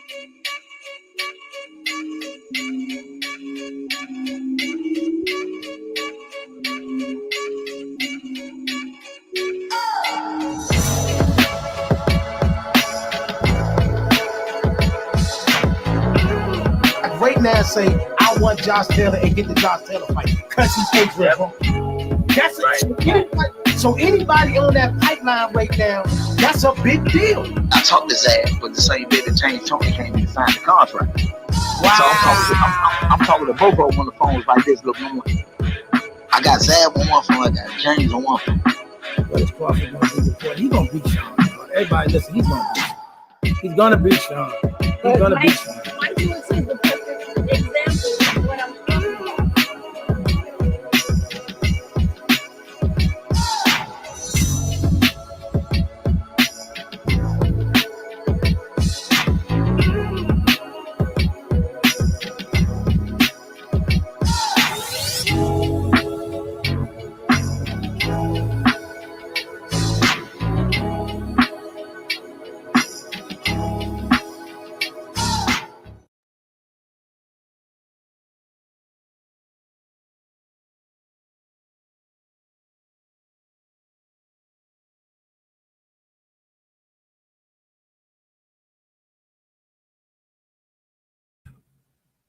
Right now, say I want Josh Taylor and get the Josh Taylor fight because he's Adrian. Right. That's right. So anybody on that pipeline right now, that's a big deal. I talked his ass, but the same day that James Tony came and signed the contract. Wow. So I'm talking to both of them on the phones like this. Look, I got Zab on one phone, I got James on one phone. What is Crawford going to do before? He's going to beat Sean. Everybody listen, he's going to beat Sean. He's going to beat Sean. He's going to beat Sean. Mike is the perfect example of what I'm talking about.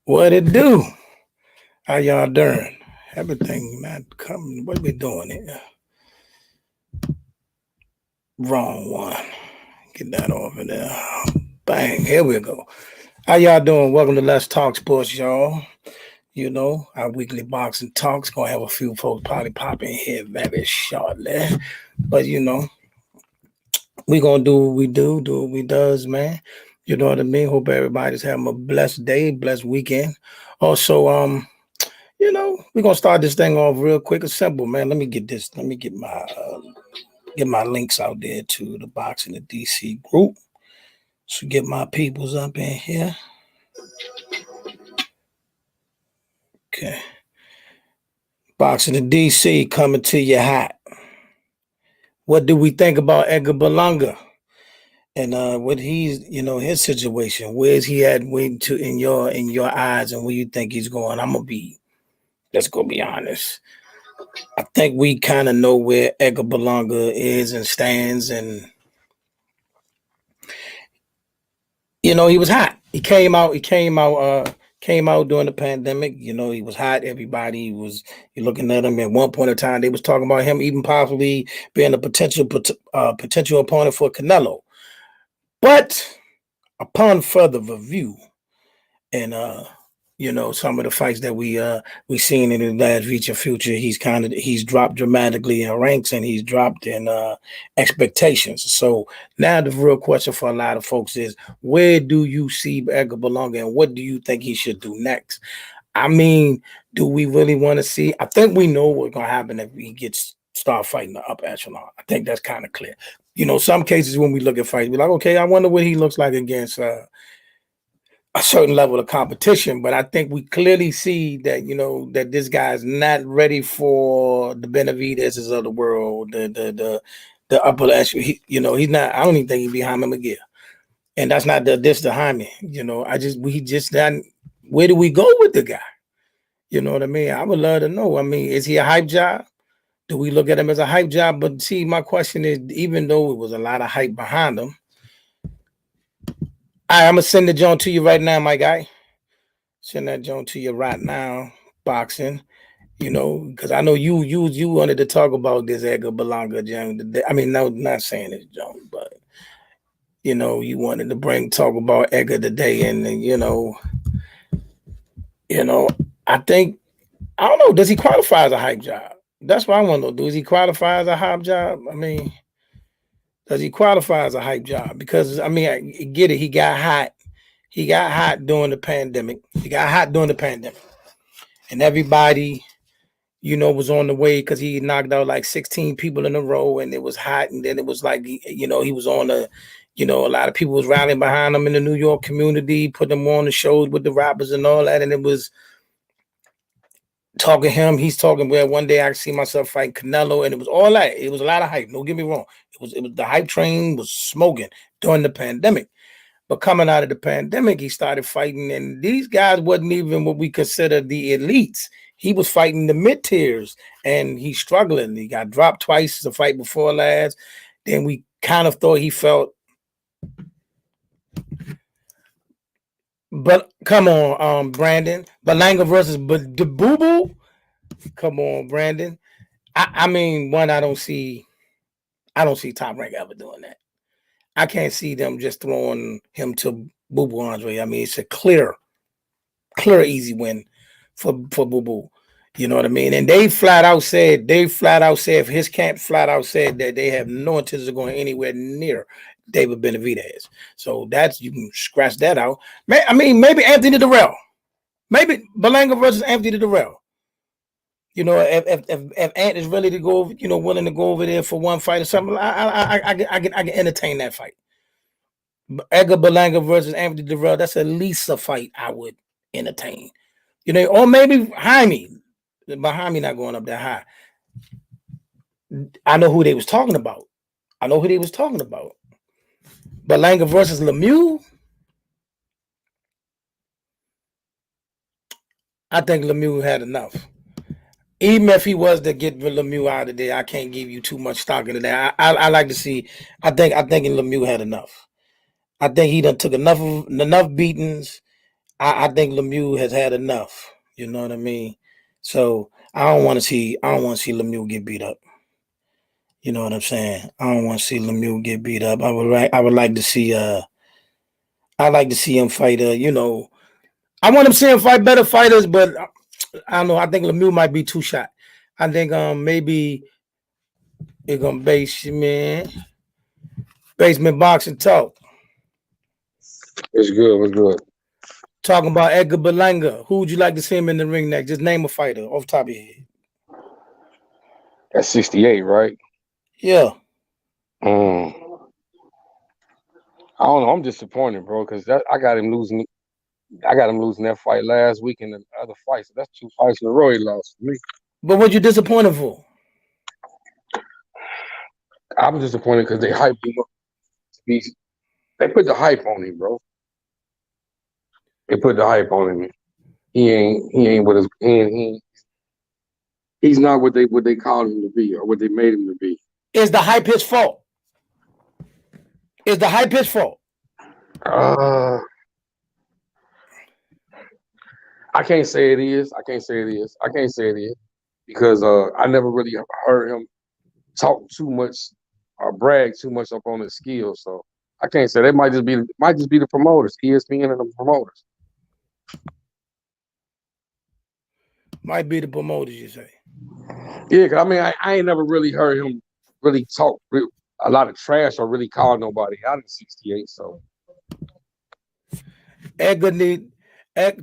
What it do? How y'all doing? Everything not coming. What we doing here? Wrong one. Get that off of there. Bang. Here we go. How y'all doing? Welcome to Let's Talk Sports, y'all. You know, our weekly boxing talks. Gonna have a few folks probably pop in here very shortly. But you know, we gonna do what we do what we does, man. You know what I mean? Hope everybody's having a blessed day, blessed weekend. Also, you know, we're gonna start this thing off real quick and simple, man. Let me get this. Let me get my links out there to the Boxing the DC group. So get my peoples up in here. Okay. Boxing the DC coming to you hot. What do we think about Edgar Berlanga? And what he's, you know, his situation, where's he at waiting to in your eyes and where you think he's going? Let's go be honest. I think we kind of know where Edgar Berlanga is and stands, and you know, he was hot. He came out during the pandemic. You know, he was hot. Everybody was looking at him. At one point in time, they was talking about him even possibly being a potential opponent for Canelo. But upon further review and you know, some of the fights that we seen in the last recent future, he's dropped dramatically in ranks and he's dropped in expectations. So now the real question for a lot of folks is, where do you see Edgar Berlanga and what do you think he should do next? I mean, do we really want to see? I think we know what's gonna happen if he start fighting the upper echelon. I think that's kind of clear. You know, some cases when we look at fights, we're like, okay, I wonder what he looks like against a certain level of competition. But I think we clearly see that, you know, that this guy's not ready for the Benevidez's of the world, the upper echelon. You know, he's not. I don't even think he'd be Jaime McGill, and that's not this to Jaime. You know, we just not. Where do we go with the guy? You know what I mean? I would love to know. I mean, is he a hype job? Do we look at him as a hype job? But see, my question is, even though it was a lot of hype behind him, I'm going to send the joint to you right now, my guy. Send that joint to you right now, boxing. You know, because I know you wanted to talk about this Edgar Berlanga joint today. I mean, no, not saying this joint, but, you know, you wanted to talk about Edgar today. And you know, I think, I don't know, does he qualify as a hype job? That's what I want to know. Does he qualify as a hype job? I mean, does he qualify as a hype job? Because, I mean, I get it. He got hot. He got hot during the pandemic. And everybody, you know, was on the way because he knocked out like 16 people in a row and it was hot. And then it was like, you know, he was on a lot of people was rallying behind him in the New York community, putting him on the shows with the rappers and all that. And it was talking him, he's talking where one day I see myself fighting Canelo, and it was all that. It was a lot of hype. Don't get me wrong. It was the hype train was smoking during the pandemic. But coming out of the pandemic, he started fighting, and these guys wasn't even what we consider the elites. He was fighting the mid tiers, and he's struggling. He got dropped twice the fight before last. Then we kind of thought he felt. But come on, Brandon. Berlanga versus the Boo Boo. Come on, Brandon. I mean, one, I don't see Top Rank ever doing that. I can't see them just throwing him to Boo Boo Andre. I mean, it's a clear, easy win for Boo Boo. You know what I mean? And they flat out said, his camp flat out said that they have no intention of going anywhere near David Benevidez. So that's, you can scratch that out. I mean, maybe Anthony Durrell. Maybe Berlanga versus Anthony Durrell. You know, if Ant is ready to go, willing to go over there for one fight or something, I can entertain that fight. Edgar Berlanga versus Anthony Durrell, that's at least a fight I would entertain. You know, or maybe Jaime, but Jaime not going up that high. I know who they was talking about. Berlanga versus Lemieux. I think Lemieux had enough. Even if he was to get Lemieux out of there, I can't give you too much stock into that. I like to see. I think Lemieux had enough. I think he done took enough beatings. I think Lemieux has had enough. You know what I mean? So I don't want to see Lemieux get beat up. You know what I'm saying? I don't want to see Lemieux get beat up. I would like to see him fight. I want him to see him fight better fighters, but I don't know. I think Lemieux might be too shot. I think maybe it's gonna basement boxing talk. What's good? Talking about Edgar Berlanga. Who would you like to see him in the ring next? Just name a fighter off the top of your head. That's 68, right? Yeah. I don't know. I'm disappointed, bro, because I got him losing that fight last week in the other fights. So that's 2 fights in a row he lost for me. But what you disappointed for? I'm disappointed because they hyped him up. They put the hype on him, bro. They put the hype on him. He ain't what he's not what they called him to be or what they made him to be. Is the hype his fault? I can't say it is. Because I never really heard him talk too much or brag too much up on his skills. So I can't say that. Might just be the promoters, ESPN and the promoters. Might be the promoters, you say? Yeah, cause I mean, I ain't never really heard him really talk a lot of trash or really call nobody out in 68. So Edgar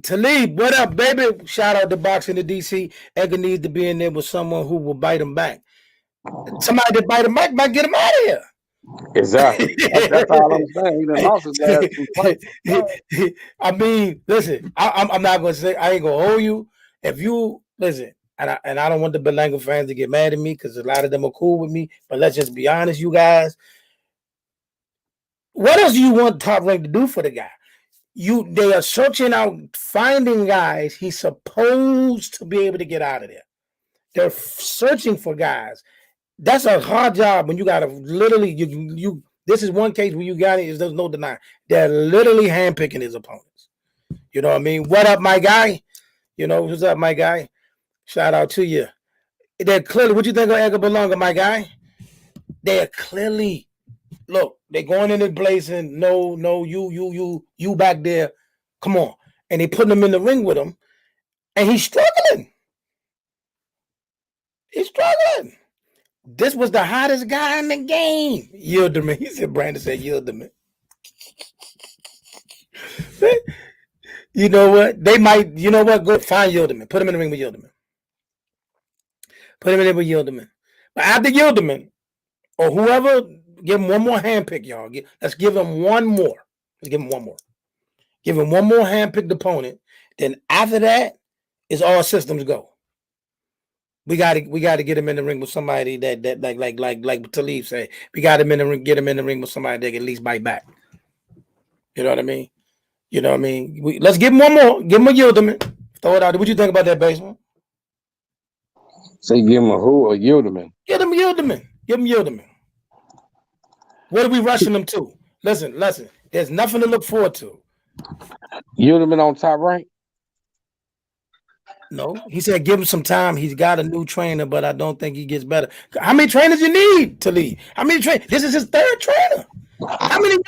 Talib, what up, baby? Shout out to Boxing to DC. Edgar needs to be in there with someone who will bite him back. Somebody that bite him back might get him out of here. Exactly. That's all I'm saying. He done lost his last 2 fights. I mean, listen, I'm not going to say, I ain't going to hold you. If you, listen, and I don't want the Berlanga fans to get mad at me because a lot of them are cool with me, but let's just be honest, you guys. What else do you want Top Rank to do for the guy? They are searching out, finding guys he's supposed to be able to get out of there. They're searching for guys. That's a hard job when you got to literally, this is one case where there's no denying. They're literally handpicking his opponents. You know what I mean? What up, my guy? You know, what's up, my guy? Shout out to you. They're clearly, what you think of Edgar Berlanga, my guy? They're clearly, look, they're going in and blazing. No, you back there. Come on. And they putting him in the ring with him. And he's struggling. This was the hottest guy in the game. Yilderman. He said, Brandon said Yilderman. You know what? They might, go find Yilderman. Put him in the ring with Yilderman. But after Yilderman, or whoever, give him one more handpick, y'all. Let's give him one more. Give him one more handpicked opponent. Then after that, it's all systems go. We got to get him in the ring with somebody that like Talib said. We got him in the ring, get him in the ring with somebody that can at least bite back. You know what I mean? You know what I mean? Let's give him one more. Give him a Yilderman. Throw it out. What you think about that, Basement? So you give him a who? A Yilderman. Give him Yilderman. Give him Yilderman. What are we rushing him to? Listen. There's nothing to look forward to. Yilderman on top rank? No, he said give him some time. He's got a new trainer, but I don't think he gets better. How many trainers you need to lead? How many trainers? This is his third trainer. How many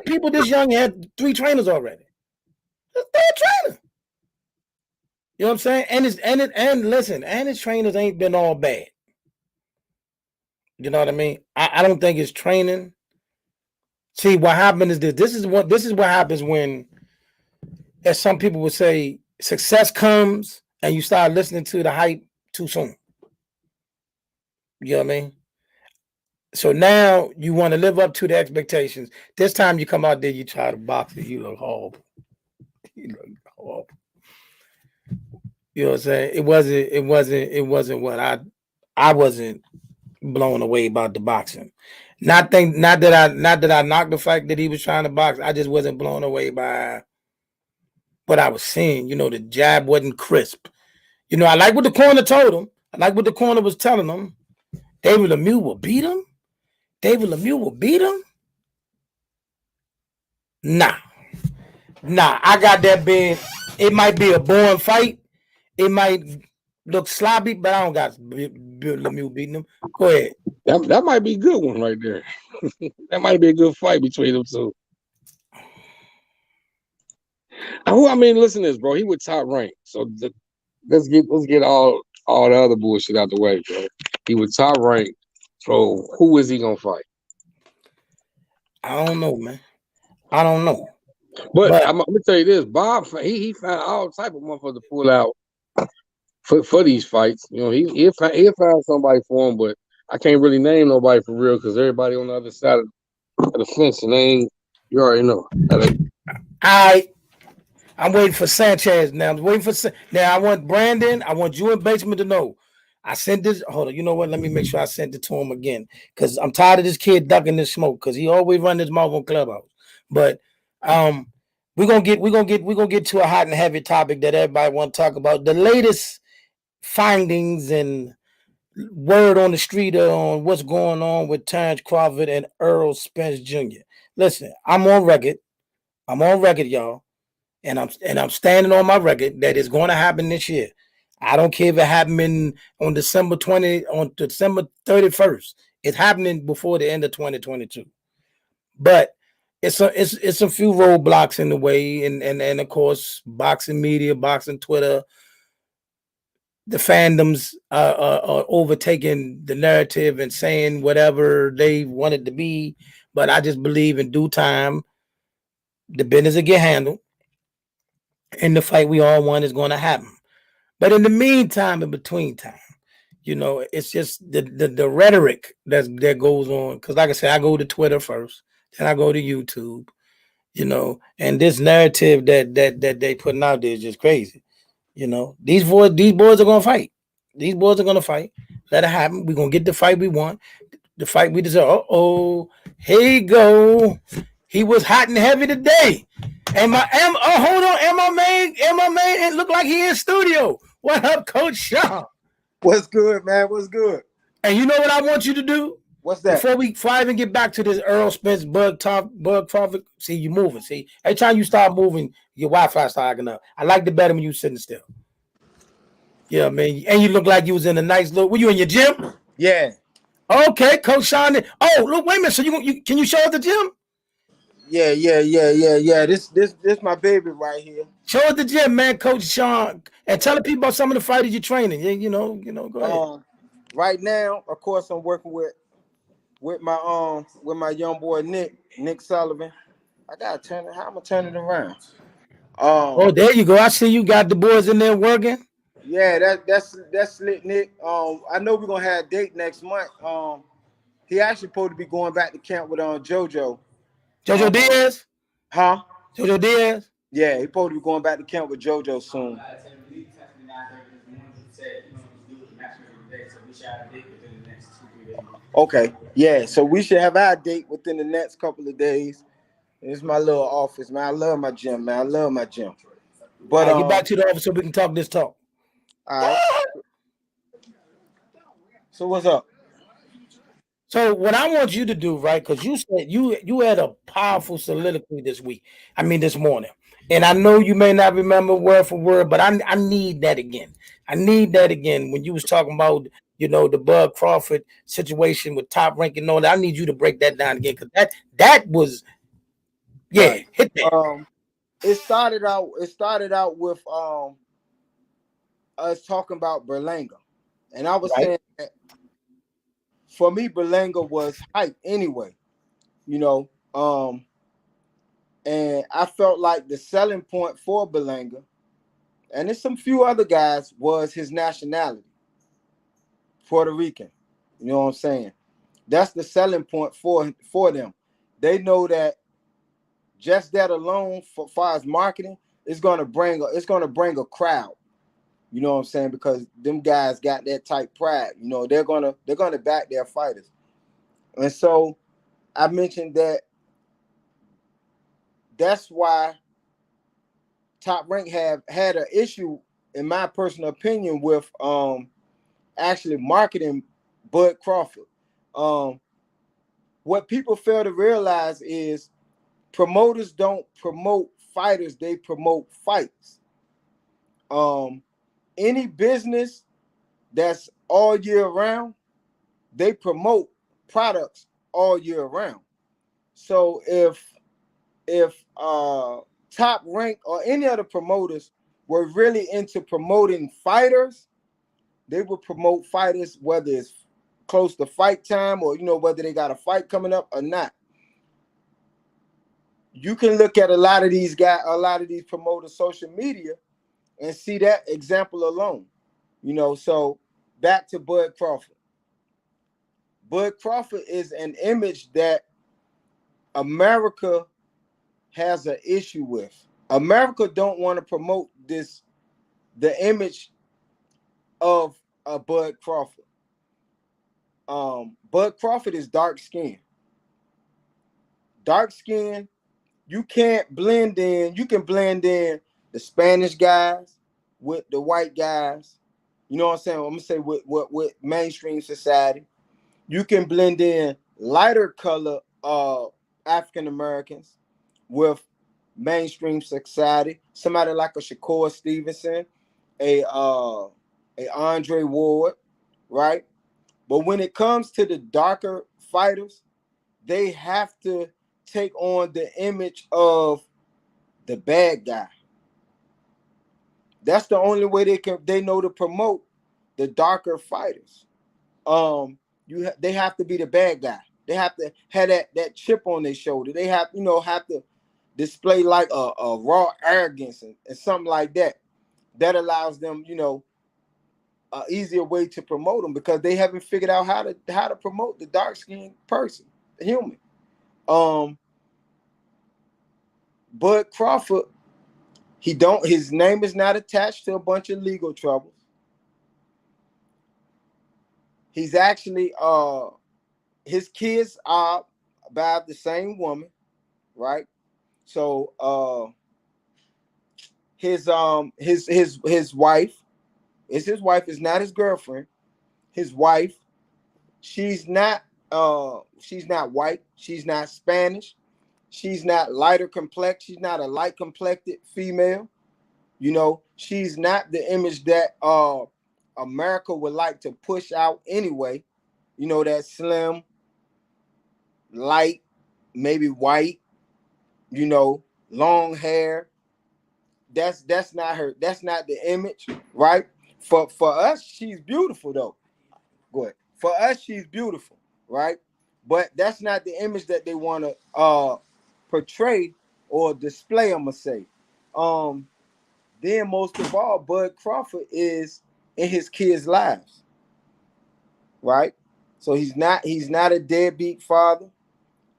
people this young had 3 trainers already? His third trainer. You know what I'm saying? And his trainers ain't been all bad. You know what I mean? I don't think his training. See, what happened is this. This is what happens when, as some people would say, success comes and you start listening to the hype too soon. You know what I mean? So now you want to live up to the expectations. This time you come out there, you try to box it, you look horrible. You look horrible. You know what I'm saying? It wasn't what I wasn't blown away about the boxing. Not that I knocked the fact that he was trying to box. I just wasn't blown away by what I was seeing. You know, the jab wasn't crisp. You know, I like what the corner told him. I like what the corner was telling him. David Lemieux will beat him. Nah. I got that big. It might be a boring fight. It might look sloppy, but I don't got Lemieux beating him. Go ahead. That might be a good one right there. That might be a good fight between them two. I mean, listen to this, bro. He was top ranked. So let's get all the other bullshit out the way, bro. He was top ranked. So who is he gonna fight? I don't know, man. I don't know. But I'm gonna tell you this, Bob. He found all type of motherfuckers to pull out for these fights. You know, he'll find somebody for him, but I can't really name nobody for real because everybody on the other side of the fence, and they ain't. You already know. I'm waiting for Sanchez now. I want Brandon. I want you and Basement to know. I sent this. Hold on. You know what? Let me make sure I sent it to him again because I'm tired of this kid ducking this smoke because he always run his mouth on Clubhouse. But we're gonna get to a hot and heavy topic that everybody want to talk about. The latest findings and word on the street on what's going on with Terrence Crawford and Errol Spence Jr. Listen, I'm on record, y'all. And I'm standing on my record that it's going to happen this year. I don't care if it happened on December 31st. It's happening before the end of 2022. But it's a few roadblocks in the way, and of course, boxing media, boxing Twitter, the fandoms are overtaking the narrative and saying whatever they want it to be. But I just believe in due time, the business will get handled. And the fight we all want is going to happen. But in the meantime, in between time, you know, it's just the rhetoric that goes on. Because like I said, I go to Twitter first, then I go to YouTube, you know, and this narrative that they putting out there is just crazy. You know, these boys are going to fight. These boys are going to fight. Let it happen. We're going to get the fight we want. The fight we deserve. Here you go. He was hot and heavy today. Hold on. And my man, it looked like he in studio. What up, Coach Shaw? What's good, man? What's good? And you know what I want you to do? What's that? Before I even get back to this Errol Spence bug traffic, see, you moving. See, every time you start moving, your Wi-Fi start acting up. I like it better when you sitting still. Yeah, man. And you look like you was in a nice look. Were you in your gym? Yeah. Okay, Coach Sean. Oh, look, wait a minute. So can you show us the gym? Yeah. This my baby right here. Show us the gym, man, Coach Sean, and tell the people about some of the fighters you're training. You know, go ahead. Right now, of course, I'm working with my young boy Nick Sullivan. I gotta turn it. How I'm gonna turn it around? There you go. I see you got the boys in there working. Yeah, that's slick, Nick. I know we're gonna have a date next month. He actually supposed to be going back to camp with JoJo. JoJo Diaz? Huh? JoJo Diaz? Yeah, he supposed to be going back to camp with JoJo soon. Okay. Yeah, so we should have our date within the next couple of days. It's my little office, man. I love my gym, man. I love my gym. All But right, get back to the office so we can talk this talk. all right. So what's up? So what I want you to do, right? Because you said you had a powerful soliloquy this week. I mean this morning. And I know you may not remember word for word, but I need that again. I need that again when you was talking about, the Bud Crawford situation with Top Rank and all that. I need you to break that down again because that was Right. hit that. It started out with us talking about Berlanga. And I was Right. saying that for me, Berlanga was hype anyway, you know. And I felt like the selling point for Berlanga, and there's some few other guys, was his nationality, Puerto Rican. You know what I'm saying? That's the selling point for them. They know that just that alone, for far as marketing, it's gonna bring a crowd. You know what I'm saying? Because them guys got that type pride. You know, they're gonna back their fighters. And so I mentioned that that's why Top Rank have had an issue, in my personal opinion, with actually marketing Bud Crawford. What people fail to realize is promoters don't promote fighters, they promote fights. Any business that's all year round, they promote products all year round. So if Top Rank or any other promoters were really into promoting fighters, they would promote fighters whether it's close to fight time or whether they got a fight coming up or not. You can look at a lot of these promoters' social media and see that example alone. So back to Bud Crawford. Bud Crawford is an image that America has an issue with. America don't want to promote the image of a Bud Crawford. Bud Crawford is dark skinned. Dark skin, you can't blend in. You can blend in the Spanish guys with the white guys. You know what I'm saying? I'm gonna say with mainstream society. You can blend in lighter color African Americans with mainstream society. Somebody like a Shakur Stevenson, a Andre Ward, right? But when it comes to the darker fighters, they have to take on the image of the bad guy. That's the only way they know to promote the darker fighters. They have to be the bad guy. They have to have that chip on their shoulder. They have to display like a raw arrogance and something like that. That allows them, an easier way to promote them because they haven't figured out how to promote the dark skinned person, the human. Bud Crawford, his name is not attached to a bunch of legal troubles. He's actually his kids are by the same woman, right? So his wife is his wife, is not his girlfriend. His wife, she's not white, she's not Spanish, she's not lighter complex, she's not a light complected female. She's not the image that America would like to push out anyway. That slim, light, maybe white, long hair. That's not her. That's not the image, right? For us, she's beautiful though. Go ahead. For us, she's beautiful, right? But that's not the image that they want to portray or display. I'm gonna say. Then most of all, Bud Crawford is in his kids' lives, right? So he's not a deadbeat father.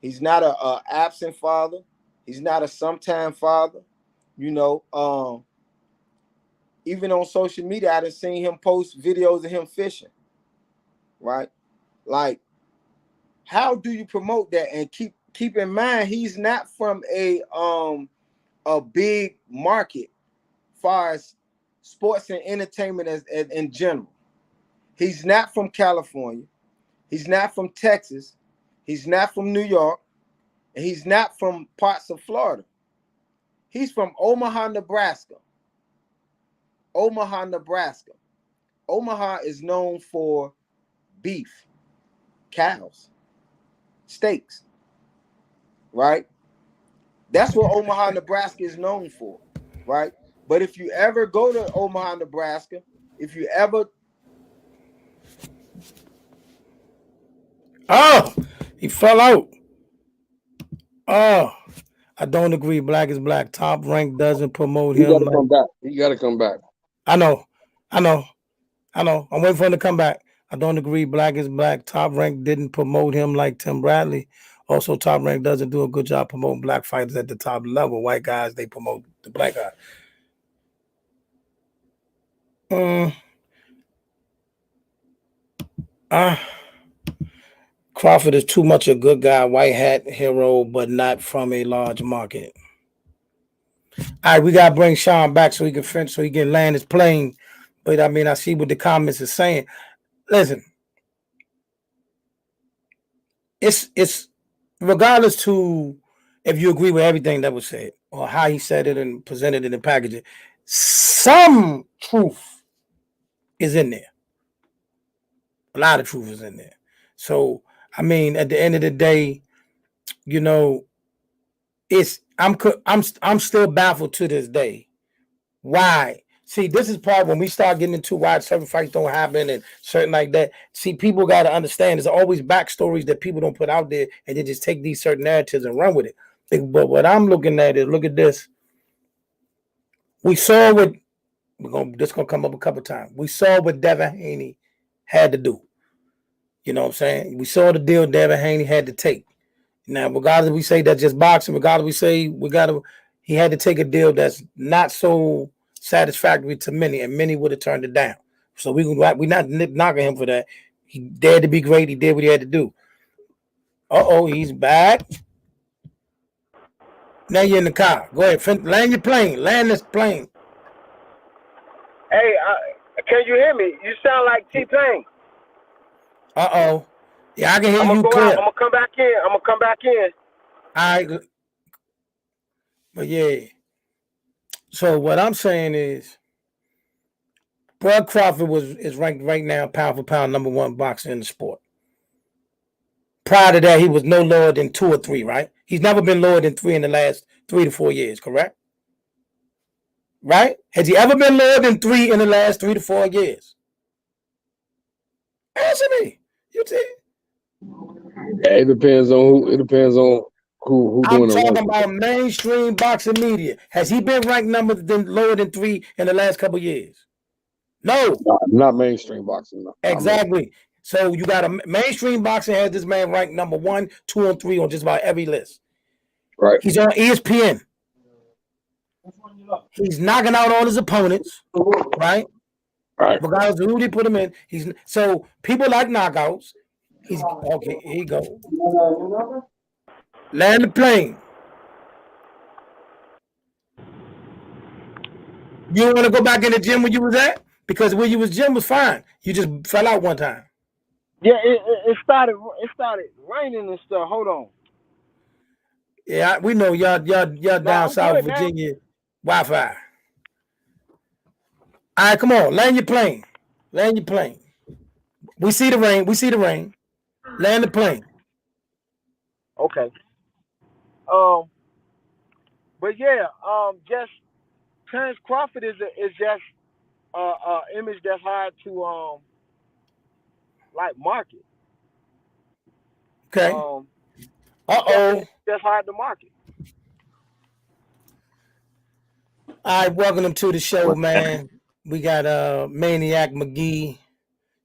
He's not a absent father. He's not a sometime father. Even on social media, I done seen him post videos of him fishing, right? Like, how do you promote that and keep keep in mind he's not from a big market far as sports and entertainment as in general. He's not from California. He's not from Texas. He's not from New York. And he's not from parts of Florida. He's from Omaha, Nebraska. Omaha, Nebraska. Omaha is known for beef, cows, steaks, right? That's what Omaha, Nebraska is known for, right? But if you ever go to Omaha, Nebraska, if you ever... Oh, he fell out. Oh, I don't agree. Black is black. Top Rank doesn't promote He him. gotta come back. He gotta come back. I know. I'm waiting for him to come back. I don't agree. Black is black. Top Rank didn't promote him like Tim Bradley. Also, Top Rank doesn't do a good job promoting black fighters at the top level. White guys, they promote the black guy. Crawford is too much a good guy, white hat hero, but not from a large market. All right, we gotta bring Sean back so he can finish, so he can land his plane. But I mean, I see what the comments are saying. Listen, it's regardless to if you agree with everything that was said or how he said it and presented it and packaged it, some truth is in there. A lot of truth is in there. So I mean, at the end of the day, you know, I'm still baffled to this day. Why? See, this is part when we start getting into why certain fights don't happen and certain like that. See, people got to understand there's always backstories that people don't put out there, and they just take these certain narratives and run with it. But what I'm looking at is, look at this. We saw what this gonna come up a couple times. We saw what Devin Haney had to do. You know what I'm saying? We saw the deal Devin Haney had to take. Now, regardless, we say that's just boxing. Regardless, we say he had to take a deal that's not so satisfactory to many, and many would have turned it down. So we're not knocking him for that. He dared to be great. He did what he had to do. He's back. Now you're in the car. Go ahead, land your plane. Land this plane. Hey, can you hear me? You sound like T-Pain. Yeah, I can hear you clear. I'm gonna come back in. All right. But yeah. So what I'm saying is, Bud Crawford is ranked right now pound for pound number one boxer in the sport. Prior to that, he was no lower than 2 or 3, right? He's never been lower than 3 in the last 3 to 4 years, correct? Right? Has he ever been lower than 3 in the last 3 to 4 years? Answer me. You see? Yeah, it depends on who I'm doing talking it. about mainstream boxing media. Has he been ranked lower than 3 in the last couple years? No. Not mainstream boxing. No. Exactly. So you got a mainstream boxing has this man ranked number 1, 2, and 3 on just about every list. Right. He's on ESPN. He's knocking out all his opponents, right? Right. Regardless of who they put him in. So people like knockouts. He's okay. Here you go. Land the plane. You want to go back in the gym where you was at? Because where you was gym was fine. You just fell out one time. Yeah, it started raining and stuff. Hold on. Yeah, we know y'all down south Virginia Wi-Fi. All right, come on, land your plane. We see the rain. Land the plane. Okay. But yeah, just Terrence Crawford is just image that's hard to like market. Okay. That's hard to market. All right, welcome to the show, man. We got Maniac McGee.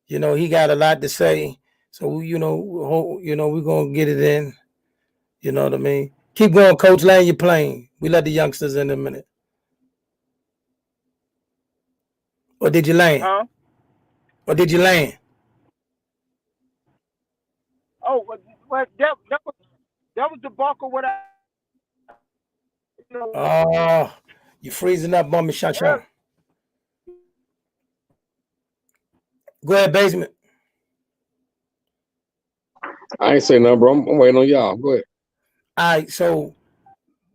You know, he got a lot to say. So, we're gonna get it in. You know what I mean? Keep going, coach. Land your plane. We let the youngsters in a minute. Or did you land? Huh? Or did you land? Oh, well, that was That was the debacle what I, you know, Oh, you freezing up on me, Sean. Go ahead, basement. I ain't say nothing, bro. I'm waiting on y'all. Go ahead. All right, so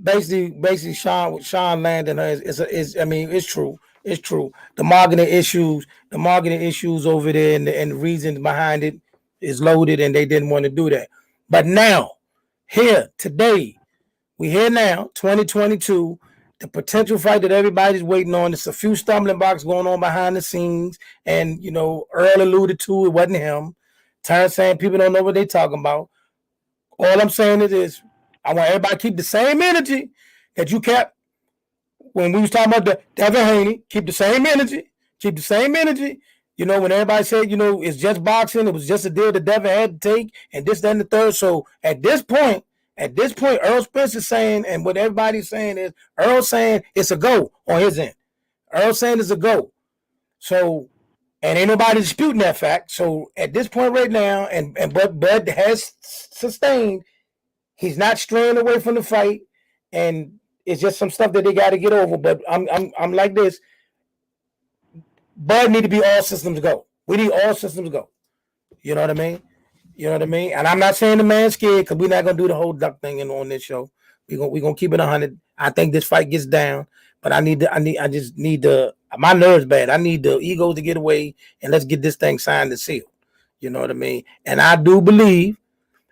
basically, Sean landing her is I mean, it's true. It's true. The marketing issues over there, and the reasons behind it is loaded, and they didn't want to do that. But now, here today, we here now, 2022. The potential fight that everybody's waiting on. There's a few stumbling blocks going on behind the scenes, and Earl alluded to it wasn't him. Terrence saying people don't know what they're talking about. All I'm saying is this: I want everybody to keep the same energy that you kept when we was talking about the Devin Haney. Keep the same energy. Keep the same energy. When everybody said, it's just boxing, it was just a deal that Devin had to take, and this, that, and the third. So at this point, Earl Spence is saying, and what everybody's saying is, Earl saying it's a go on his end. Earl saying it's a go. So, and ain't nobody disputing that fact. So at this point right now, and Bud has sustained, he's not straying away from the fight, and it's just some stuff that they got to get over. But I'm like this. Bud need to be all systems go. We need all systems go. You know what I mean? And I'm not saying the man's scared, because we're not gonna do the whole duck thing on this show. We're gonna keep it 100. I think this fight gets down, but I just need my nerves bad. I need the ego to get away, and let's get this thing signed and sealed. You know what I mean? And I do believe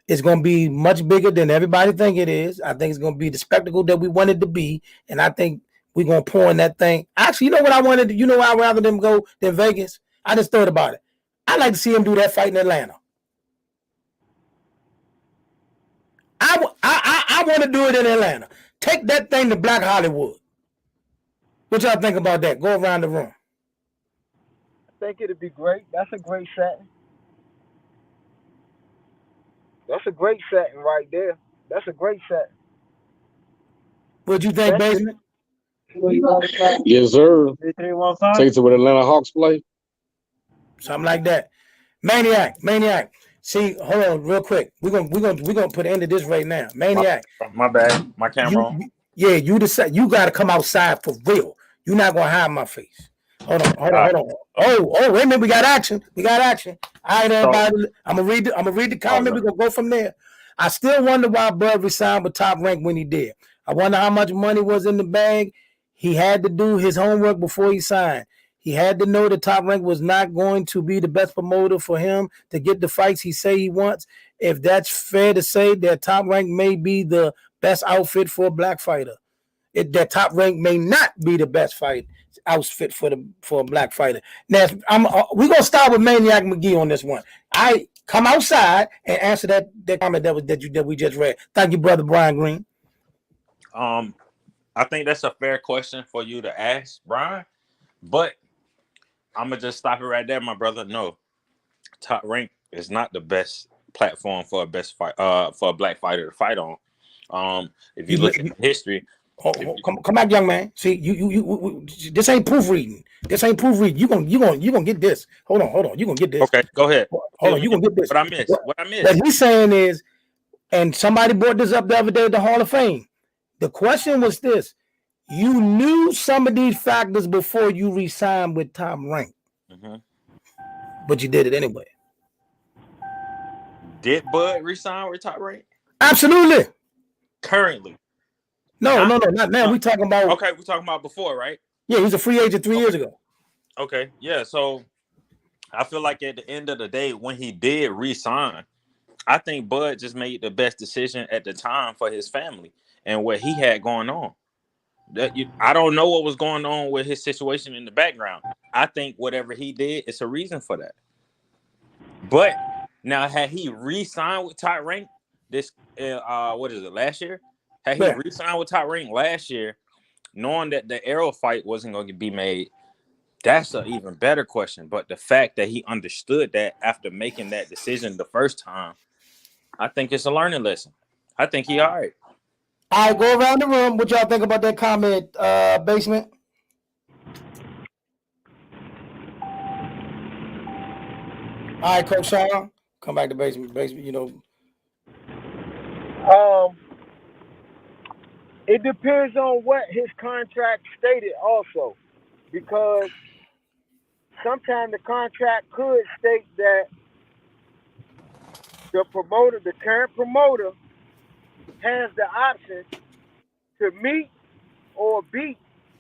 it's going to be much bigger than everybody think it is. I think it's going to be the spectacle that we wanted to be, and I think we're going to pour in that thing. Actually, you know what I wanted? I'd rather them go than Vegas? I just thought about it. I'd like to see him do that fight in Atlanta. I want to do it in Atlanta. Take that thing to Black Hollywood. What y'all think about that? Go around the room. I think it'd be great. That's a great setting. That's a great setting right there. That's a great setting. What you think, Basement? Yes, sir. Take it to what Atlanta Hawks play. Something like that. Maniac. See, hold on, real quick. We're gonna put an end to this right now. Maniac. My bad. My camera on. You decide. You gotta come outside for real. You're not gonna hide my face. Hold on. Oh, wait a minute. We got action. All right, everybody. I'm gonna read the comment. We're gonna go from there. I still wonder why Bud resigned with Top Rank when he did. I wonder how much money was in the bag. He had to do his homework before he signed. He had to know that Top Rank was not going to be the best promoter for him to get the fights he say he wants. If that's fair to say, that Top Rank may be the best outfit for a black fighter. That Top Rank may not be the best outfit for a black fighter. Now, we're gonna start with Maniac McGee on this one. I come outside and answer that comment that we just read. Thank you, brother Brian Green. I think that's a fair question for you to ask, Brian. But I'm gonna just stop it right there, my brother. No, Top Rank is not the best platform for a black fighter to fight on. If you look at history. Come back, young man. See, you this ain't proofreading. You gonna get this. Hold on. You gonna get this. Okay, go ahead. Hold on. You gonna get this. What I missed? What he's saying is, and somebody brought this up the other day at the Hall of Fame. The question was this: you knew some of these factors before you re-signed with Top Rank, but you did it anyway. Did Bud re-sign with Top Rank? Absolutely. Currently. No, not now. We talking about. Okay, we talking about before, right? Yeah, he was a free agent 3 years ago. Okay, yeah. So I feel like at the end of the day, when he did re-sign, I think Bud just made the best decision at the time for his family and what he had going on. I don't know what was going on with his situation in the background. I think whatever he did, it's a reason for that. But now, had he re-signed with Top Rank last year? Had he re-signed with Top Rank last year, knowing that the Errol fight wasn't going to be made, that's an even better question. But the fact that he understood that after making that decision the first time, I think it's a learning lesson. I think he all right. All right, go around the room. What y'all think about that comment, Basement? All right, Coach Sean, come back to Basement. It depends on what his contract stated also, because sometimes the contract could state that the promoter, the current promoter, has the option to meet or beat,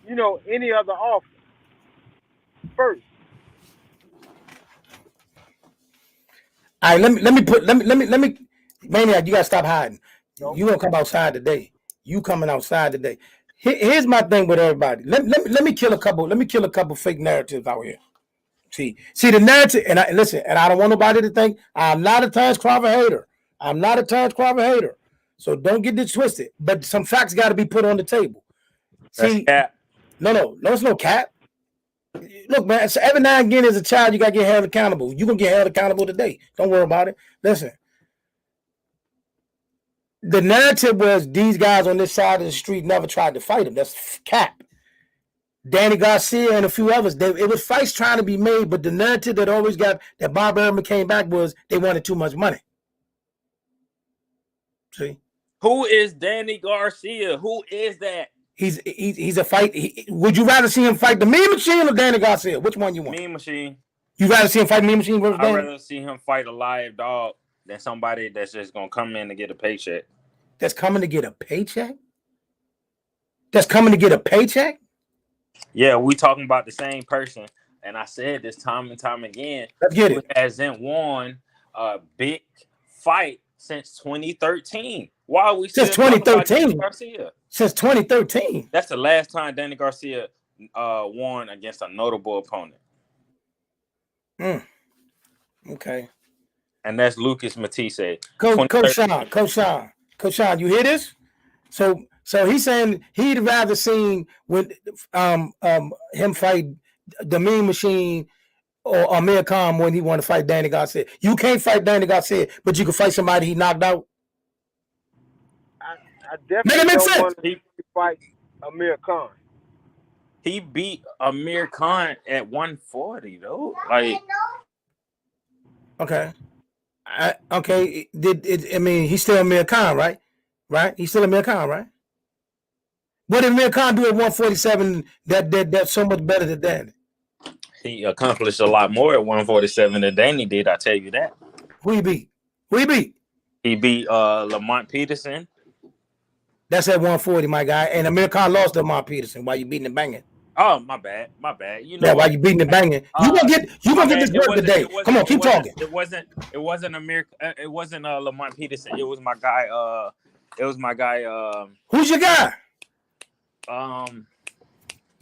any other offer first. All right, let me Maniac, you gotta stop hiding. No, You gonna come outside today. You coming outside today. Here's my thing with everybody. Let me kill a couple fake narratives out here. See the narrative, and I don't want nobody to think I'm not a Terrence Crawford hater. I'm not a Terrence Crawford hater. So don't get this twisted. But some facts got to be put on the table. See, That's cap. no, it's no cap. Look, man, so every now and again as a child, you got to get held accountable. You're going to get held accountable today. Don't worry about it. Listen, the narrative was these guys on this side of the street never tried to fight him. That's cap. Danny Garcia and a few others, it was fights trying to be made, but the narrative that always got that Bob Errol came back was they wanted too much money. See? Who is Danny Garcia? Who is that? He's a fight. Would you rather see him fight the Mean Machine or Danny Garcia? Which one you want? Mean Machine. You rather see him fight Mean Machine versus I'd Danny? rather see him fight a live dog than somebody that's just gonna come in to get a paycheck. That's coming to get a paycheck? That's coming to get a paycheck? Yeah, we talking about the same person, and I said this time and time again. Let's get it. Who hasn't won a big fight since 2013? Why are we Since still talking about 2013? Danny Garcia? Since 2013. That's the last time Danny Garcia won against a notable opponent. Okay. And that's Lucas Matisse. Coach Sean, you hear this? So he's saying he'd rather seen when him fight the Mean Machine or Amir Khan when he want to fight Danny Garcia. You can't fight Danny Garcia, but you can fight somebody he knocked out. I definitely don't want to fight Amir Khan. He beat Amir Khan at 140 though. Like, okay, okay. I mean, he's still Amir Khan, right? Right? He's still Amir Khan, right? What did Amir Khan do at 147 that's so much better than Danny? He accomplished a lot more at 147 than Danny did. I tell you that. Who he beat? He beat Lamont Peterson. That's at 140, my guy. And Amir Khan lost to Lamont Peterson. Why you beating and banging? Oh, my bad. You know, why you beating and banging? You gonna get this work today. Come on, keep talking. It wasn't Lamont Peterson. It was my guy. Who's your guy?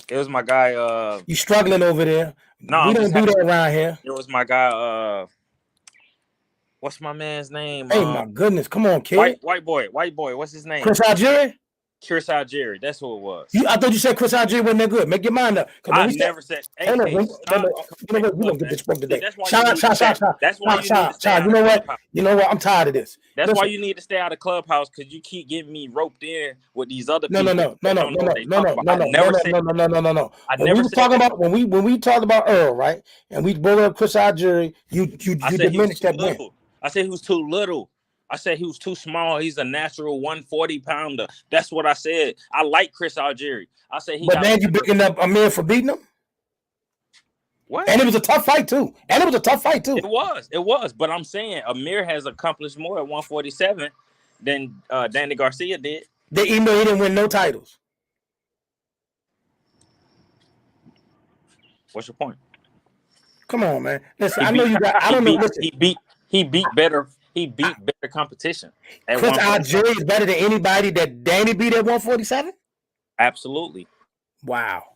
It was my guy. You struggling over there? No, we don't do that around here. It was my guy. What's my man's name? Hey, my goodness, come on, kid. White boy. What's his name? Chris Algieri. That's who it was. I thought you said Chris Algieri wasn't that good. Make your mind up. I never said. Hey, you know what? You gonna get this book today. Sean. You know what? You know what? I'm tired of this. That's why you need to stay out of Clubhouse because you keep getting me roped in with these other people. No. When we talked about Errol, right? And we brought up Chris Algieri, you diminished that win. I said he was too little. I said he was too small. He's a natural 140 pounder. That's what I said. I like Chris Algieri. I said he. But then you picking up Amir for beating him. What? And it was a tough fight too. It was. But I'm saying Amir has accomplished more at 147 than Danny Garcia did. Even though he didn't win no titles. What's your point? Come on, man. Listen, I know you got. I don't know. Listen. He beat better. He beat better competition. Chris Algieri is better than anybody that Danny beat at 147? Absolutely. Wow.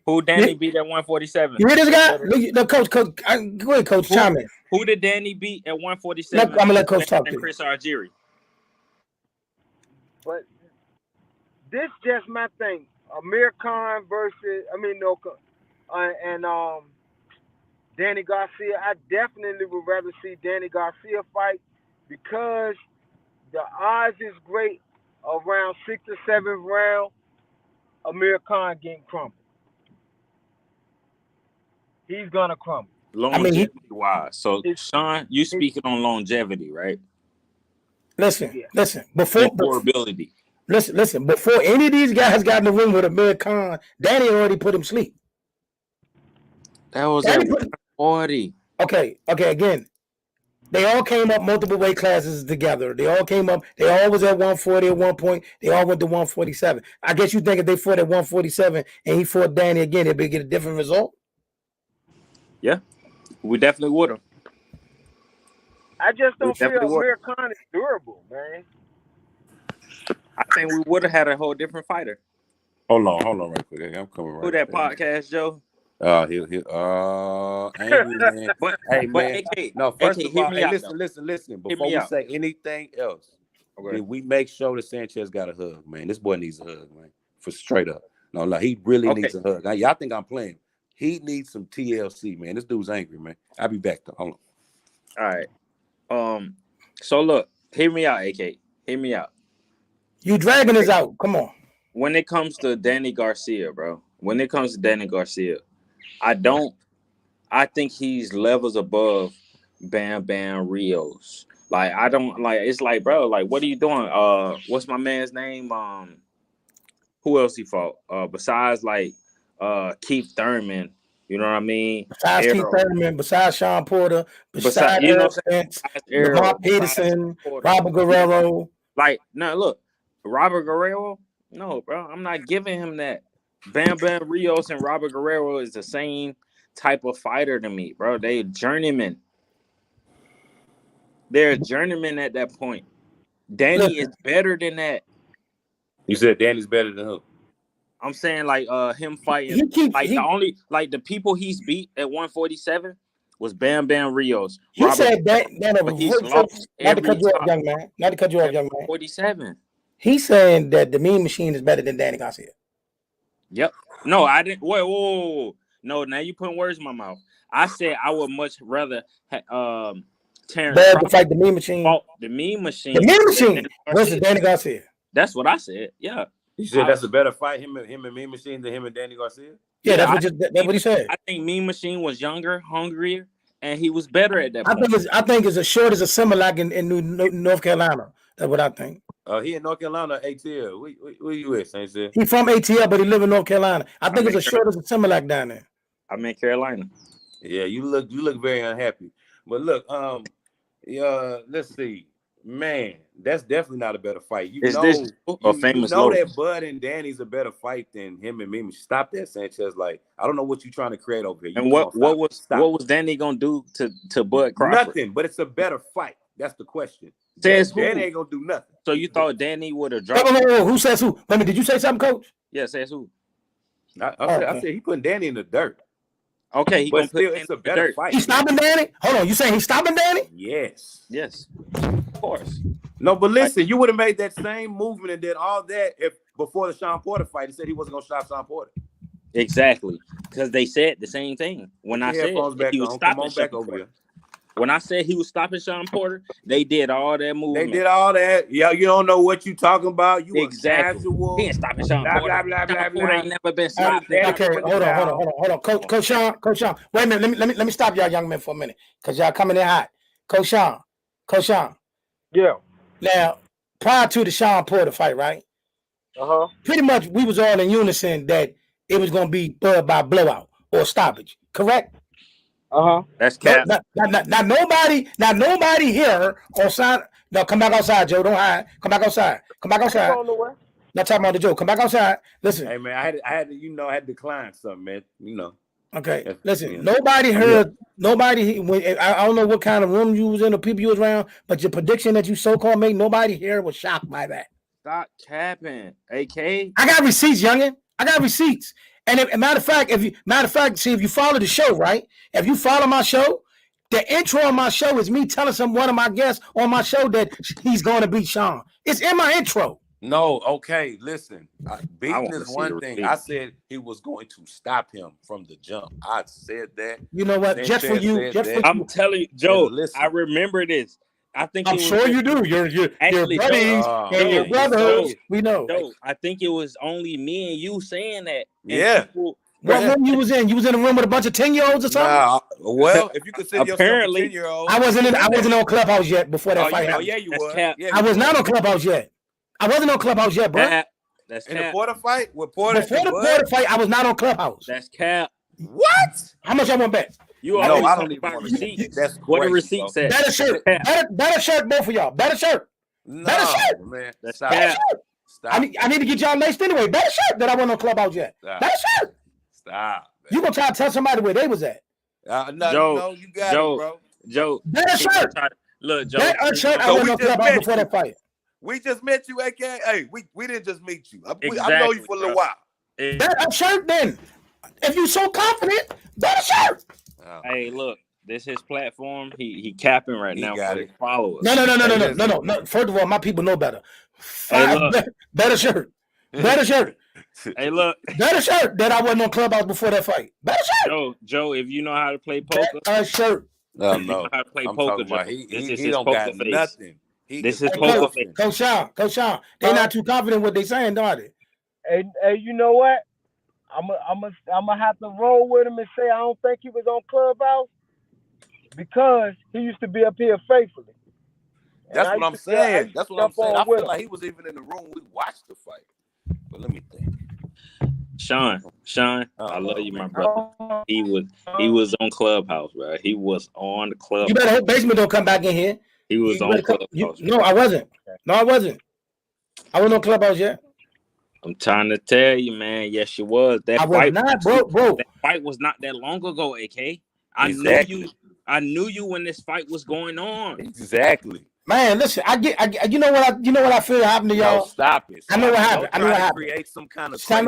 Who Danny beat at 147? You hear this guy? No, coach. Go ahead, coach. Chime in. Who did Danny beat at 147? I'm going to let coach talk to you. Chris Algieri. But this just my thing. Amir Khan versus, Danny Garcia. I definitely would rather see Danny Garcia fight because the odds is great around 6th or 7th round. Amir Khan getting crumbled. He's gonna crumble. Longevity wise. So Sean, you speaking on longevity, right? Listen. and Before durability. listen. Before any of these guys got in the ring with Amir Khan, Danny already put him sleep. That was Danny at put, 40. okay. Again, they all came up multiple weight classes together. They all came up. They all was at 140 at one point. They all went to 147. I guess you think if they fought at 147 and he fought Danny again, it'd get a different result. Yeah, we definitely would have. I just don't feel definitely would. Amir Khan is durable, man. I think we would have had a whole different fighter. Hold on, right quick. I'm coming right. Who that podcast, Joe? Angry man. But Hey but man, AK, no. First AK, of all, hear me hey, out, listen. Hear Before me we out. say anything else, Okay. did we make sure that Sanchez got a hug, man? This boy needs a hug, man. For straight up. No, he really Okay. needs a hug. Now, y'all think I'm playing? He needs some TLC, man. This dude's angry, man. I'll be back though. Hold on. All right. So look, hear me out, AK. Hear me out. You dragging this out. Come on. When it comes to Danny Garcia, bro. I think he's levels above Bam Bam Rios. Like, I don't like, it's like, bro, like, what are you doing? What's my man's name? Who else he fought? Besides like Keith Thurman, you know what I mean? Besides Errol. Keith Thurman, besides Sean Porter, besides you know Errol what I'm saying? Spence, Besides Errol, Lamar Peterson, besides Robert Guerrero. Like, no, look, Robert Guerrero, no, bro, I'm not giving him that. Bam Bam Rios and Robert Guerrero is the same type of fighter to me, bro. They journeyman. They're a journeyman at that point. Danny is better than that. You said Danny's better than who? I'm saying like him fighting the people he's beat at 147 was Bam Bam Rios. He said that he's lost not to cut you off, time. young man. Not to cut you off, young man. 47. He's saying that the Mean Machine is better than Danny Garcia. Yep. No, I didn't. Whoa. No, now you putting words in my mouth. I said I would much rather Terrence to fight the Mean Machine. The Mean Machine. The Mean Machine versus Danny Garcia. That's what I said. Yeah. You said that's a better fight, him and Mean Machine, than him and Danny Garcia? Yeah, that's what he said. I think Mean Machine was younger, hungrier, and he was better at that point. I think it's as short as a Similac in North Carolina. That's what I think. He in North Carolina, ATL. Where you at, Saint Sid? He from ATL, but he live in North Carolina. I think it's as short as a Similac down there. I'm in Carolina. Yeah, you look very unhappy. But look, let's see. Man, that's definitely not a better fight. You know that Bud and Danny's a better fight than him and Mimi. Stop that, Sanchez. Like, I don't know what you're trying to create over here. And what was Danny gonna do to Bud Crawford? Nothing, but it's a better fight. That's the question. Says Danny ain't gonna do nothing. So you thought Danny would have dropped? Who says who? Wait a minute, did you say something, Coach? Yeah, says who? I said he putting Danny in the dirt. Okay, but still, it's a better fight. He's stopping Danny? Hold on, you saying he's stopping Danny? Yes, of course. No, but listen, you would have made that same movement and did all that if before the Sean Porter fight, he said he wasn't gonna stop Sean Porter. Exactly, because they said the same thing when I said he was stopping Sean Porter. When I said he was stopping Sean Porter, they did all that movement. They did all that. Yeah, you don't know what you talking about. You casual. He ain't stopping Sean Porter. Blah, blah, ain't never been stopped. Okay, hold on. Coach Sean. Wait a minute. Let me stop y'all young men for a minute, because y'all coming in hot. Coach Sean. Yeah. Now, prior to the Sean Porter fight, right? Pretty much we was all in unison that it was gonna be Bud by blowout or stoppage. Correct? That's cap. Now nobody here on side. No, come back outside, Joe. Don't hide. Come back outside. Not talking about the Joe. Come back outside. Listen. Hey man, I had to decline something, man. You know. Okay. Listen. Nobody heard. Nobody. I don't know what kind of room you was in or people you was around, but your prediction that you so-called made, nobody here was shocked by that. Stop capping, AK. I got receipts, youngin. I got receipts. And matter of fact, if you follow the show, right? If you follow my show, the intro on my show is me telling one of my guests on my show that he's going to beat Sean. It's in my intro. No, okay, listen. Beating is one thing. I said he was going to stop him from the jump. I said that. You know what? Just for you. I'm telling you, Joe, I remember this. I'm sure you do. Your buddies and your brothers. We know. Joe, I think it was only me and you saying that. And What room you was in? You was in a room with a bunch of 10-year-olds or something? Nah, well, if you consider yourself a Apparently. 10-year-old, I wasn't on Clubhouse yet before that fight happened. Yeah, you That's was. cap. Yeah, I was not on Clubhouse yet. I wasn't on Clubhouse yet, bro. Cap. That's in the cap. Porter fight with Porter. Before the Porter fight, I was not on Clubhouse. That's cap. What? How much I want bet? You No, always I talk don't even about want to. receipts. That's What the crazy, receipt bro. said. Better shirt. Better shirt, both of y'all. Better shirt. No, Better shirt. man. That's Stop. Better cap. shirt. Stop. I need to get y'all laced anyway. Better shirt that I wasn't on Clubhouse yet. Stop. Better shirt. Stop. You gonna try to tell somebody where they was at? No, Joe, you got Joe, it, bro. Joe. Better shirt. Look, Joe. Better shirt. I So wasn't we on just Clubhouse met before you. that fight. We just met you, AK. Hey, we didn't just meet you. I know Exactly, you for a little bro. while. Better shirt then. If you so confident, better shirt. Oh, Hey, look, this his platform. He capping right He now got for it. his followers. No. First of all, my people know better. look. Better shirt. Better shirt. Hey, look, Better shirt that I wasn't on Clubhouse before that fight. Better shirt. Joe, if you know how to play poker, Better shirt. No, if you know how to play I'm poker, talking about Joe, this is he his don't poker got face. nothing. This is Hey, poker face. Coach Sean, they not too confident what they saying, are they? Hey, you know what? I'm have to roll with him and say I don't think he was on Clubhouse because he used to be up here faithfully. That's what I'm saying. That's what I'm saying. I with feel him. like he was even in the room. We watched the fight. But let me think. Sean, I love you, my brother. He was on Clubhouse, bro. He was on the Clubhouse. You better hope Basement don't come back in here. He was on Clubhouse. No, I wasn't. I wasn't on Clubhouse yet. I'm trying to tell you, man. Yes, you was. That I was fight, not, bro. That fight was not that long ago, AK. Exactly. I knew you when this fight was going on. Exactly. Man, listen, you know what I feel happened to y'all. No, stop it. I know what happened. Don't try to create some kind of No.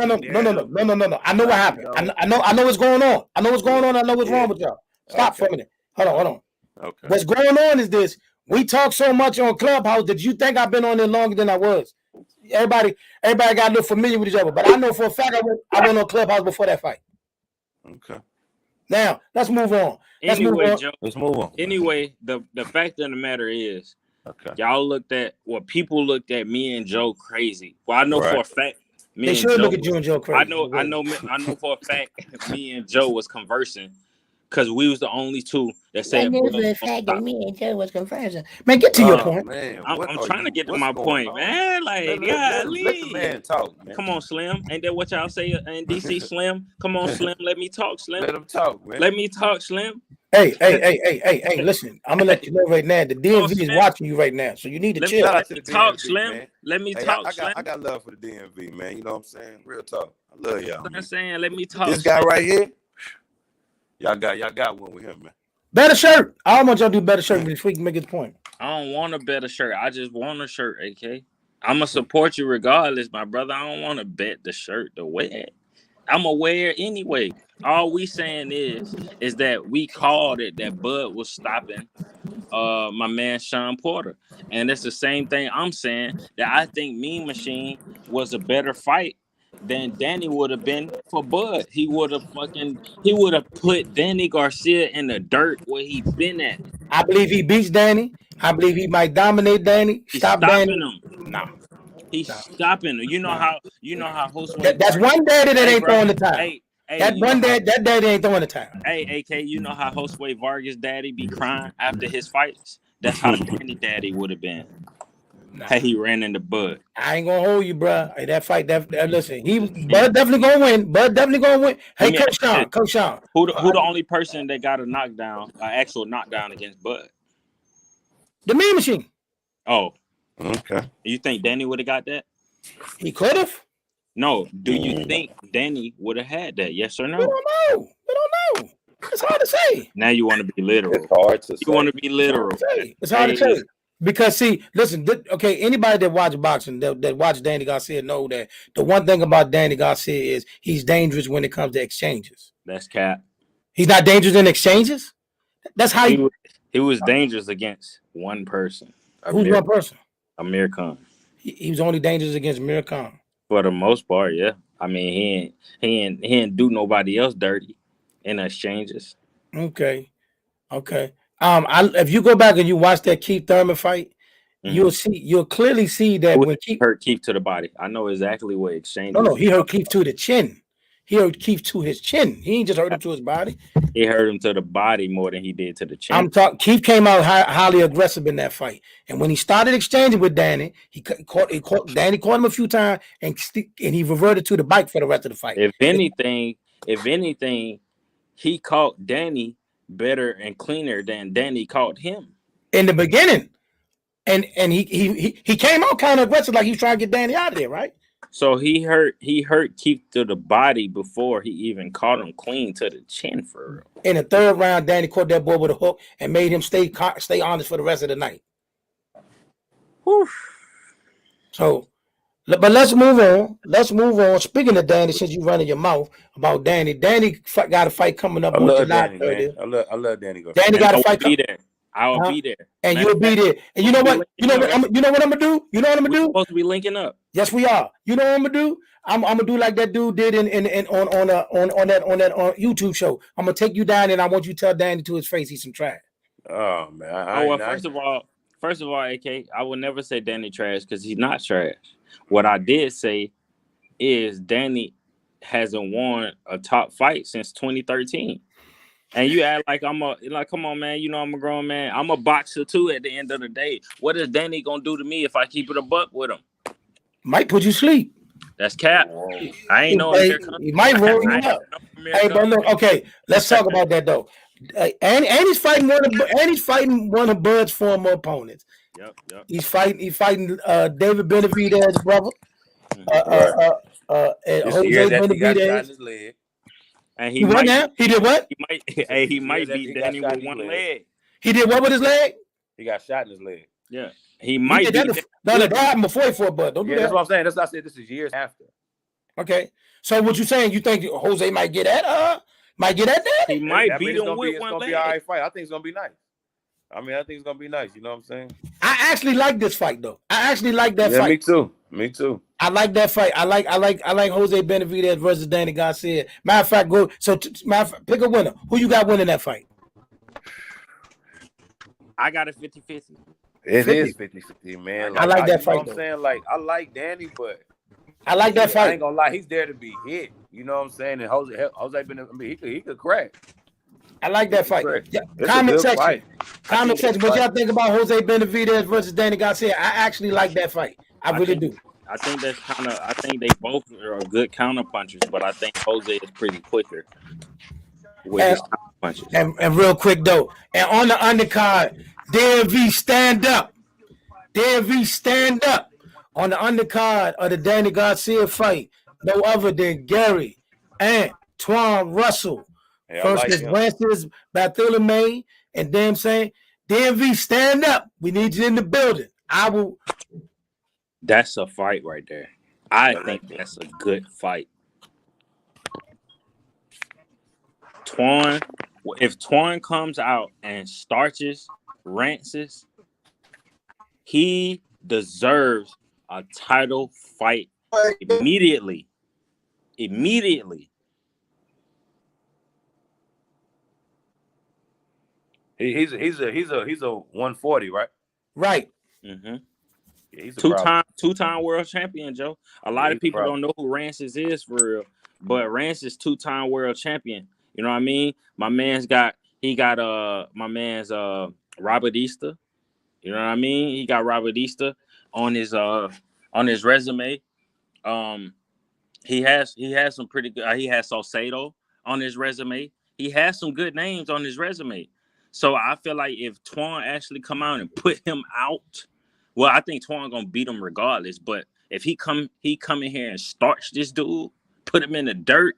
I know what happened. I know what's going on. I know what's going on. I know what's wrong with y'all. Stop for a minute. Hold on. Okay. What's going on is this. We talk so much on Clubhouse that you think I've been on there longer than I was. Everybody got a little familiar with each other, but I know for a fact I went on Clubhouse before that fight. Okay. Now let's move on. Joe, let's move on. Anyway, the fact of the matter is, y'all people looked at me and Joe crazy. Well, I know for a fact they should look at you and Joe crazy. I know for a fact me and Joe was conversing. Because we was the only two that said. The fact that me and Joe was conversing. Man, get to your point. Man, I'm trying to get to my point, man. Like, let the man talk, man. Come on, Slim. Ain't that what y'all say in DC, Slim? Come on, Slim. Let me talk, Slim. Let him talk, man. Let me talk, Slim. Hey, listen. I'm gonna let you know right now. The DMV is watching you right now, so you need to chill. Let me talk, Slim. Let me talk, Slim. I got love for the DMV, man. You know what I'm saying? Real talk. I love y'all. I'm saying, let me talk. This guy right here. Y'all got one with him, man. Better shirt. I want y'all to do better shirt before we can make his point. I don't want a better shirt. I just want a shirt, AK. I'm gonna support you regardless, my brother. I don't want to bet the shirt to wear it. I'm gonna wear it anyway. All we saying is that we called it that Bud was stopping my man Sean Porter. And it's the same thing I'm saying, that I think Mean Machine was a better fight than Danny would have been for Bud. He would have put Danny Garcia in the dirt where he been at. I believe he beats Danny. I believe he might dominate Danny. Stop Danny. Him. No. He's stopping him. You know how Josue that's one daddy that ain't throwing the time. That daddy ain't throwing the time. Hey, AK, you know how Josue Vargas' daddy be crying after his fights? That's how Danny daddy would have been. Hey, he ran in the Bud. I ain't gonna hold you, bro. Hey, that fight, listen, Bud definitely gonna win. Hey, Coach Sean. Who the only person that got an actual knockdown against Bud? The Mean Machine. Oh, okay. You think Danny would have got that? He could have. No. Do you think Danny would have had that? Yes or no? We don't know. It's hard to say. Now you want to be literal. It's hard to say. You want to be literal. It's hard to say. Because see, listen, okay, anybody that watch boxing, that watch Danny Garcia know that the one thing about Danny Garcia is he's dangerous when it comes to exchanges. That's cap. He's not dangerous in exchanges? That's how he was dangerous against one person. Who's one person? Amir Khan. He was only dangerous against Amir Khan. For the most part, yeah. I mean, he ain't do nobody else dirty in exchanges. Okay. If you go back and you watch that Keith Thurman fight, you'll clearly see that when Keith hurt Keith to the body. I know exactly what exchange. No, he hurt Keith to the chin. He hurt Keith to his chin. He ain't just hurt him to his body. He hurt him to the body more than he did to the chin. I'm talking. Keith came out highly aggressive in that fight, and when he started exchanging with Danny, Danny caught him a few times, and he reverted to the bike for the rest of the fight. If anything, he caught Danny better and cleaner than Danny caught him in the beginning, and he came out kind of aggressive, like he was trying to get Danny out of there, right? So he hurt Keith to the body before he even caught him clean to the chin for real. In the third round, Danny caught that boy with a hook and made him stay honest for the rest of the night. Whew. So, but let's move on. Speaking of Danny, since you running your mouth about Danny got a fight coming up on July 30th. I love Danny. Danny got a fight coming. I will be there, and you'll be there. And you know what? You know what I'm gonna do? We're supposed to be linking up. Yes, we are. You know what I'm gonna do? I'm gonna do like that dude did on that YouTube show. I'm gonna take you down and I want you to tell Danny to his face he's some trash. Oh man. First of all, AK, I would never say Danny trash because he's not trash. What I did say is Danny hasn't won a top fight since 2013. And you act like come on, man. You know I'm a grown man. I'm a boxer too. At the end of the day, what is Danny gonna do to me if I keep it a buck with him? Might put you to sleep. That's cap. I ain't know. He might roll you up. Hey, but look, okay. Let's talk about that though. And he's fighting one of Bud's former opponents. Yep. He's fighting David Benevidez, brother. And Jose Benevidez. And he won now? He did what? He might beat Danny with one leg. He did what with his leg? He got shot in his leg. Yeah. He might beat that happened before he fought Bud. Don't do that. That's what I'm saying. That's what I said. This is years after. Okay. So what you saying? You think Jose might get at that? He might beat him with one leg. It's gonna be an all right fight. I think it's gonna be nice. I think it's gonna be nice. You know what I'm saying? I actually like this fight though. I actually like that fight. Me too. I like that fight. I like Jose Benevidez versus Danny Garcia. Matter of fact, pick a winner. Who you got winning that fight? I got a 50-50. It is 50-50, man. I like that fight. You know what I'm saying? Like, I like Danny, but I like that fight. I ain't gonna lie, he's there to be hit. You know what I'm saying? And Jose he could crack. I like that fight. Yeah. Comment section. What y'all think about Jose Benevidez versus Danny Garcia? I actually like that fight. I really do. I think they both are good counter punchers, but I think Jose is pretty quicker with his counter punches. And real quick though, and on the undercard, DMV stand up. On the undercard of the Danny Garcia fight, no other than Gary Auntuanne Russell versus Rances Barthelemy, and them saying, DMV stand up. We need you in the building. That's a fight right there. I think that's a good fight. If Twan comes out and starches Rances, he deserves a title fight immediately. He's a 140, right? Right. Mm-hmm. Yeah, he's a two-time world champion, Joe. A lot of people don't know who Rances is for real, but Rances two-time world champion. You know what I mean? My man's got Robert Easter. You know what I mean? He got Robert Easter on his resume. He has some pretty good. He has Salcedo on his resume. He has some good names on his resume. So I feel like if Twan actually come out and put him out, well, I think Twan gonna beat him regardless. But if he come in here and starch this dude, put him in the dirt.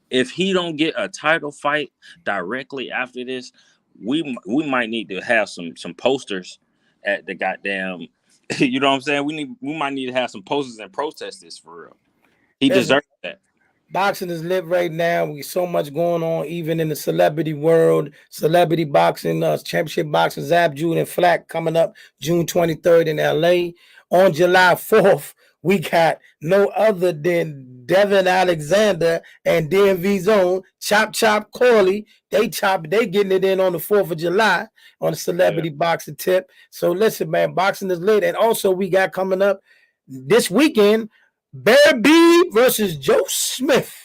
If he don't get a title fight directly after this, we might need to have some posters at the goddamn. You know what I'm saying? We might need to have some posters and protest this for real. He deserves that. Boxing is lit right now. We so much going on, even in the celebrity world. Celebrity boxing, championship boxing, Zab Jude and Flack coming up June 23rd in LA. On July 4th, we got no other than Devin Alexander and DMV's own Chop Corley. They getting it in on the 4th of July on the celebrity boxing tip. So listen, man, boxing is lit. And also we got coming up this weekend, Beterbiev versus Joe Smith.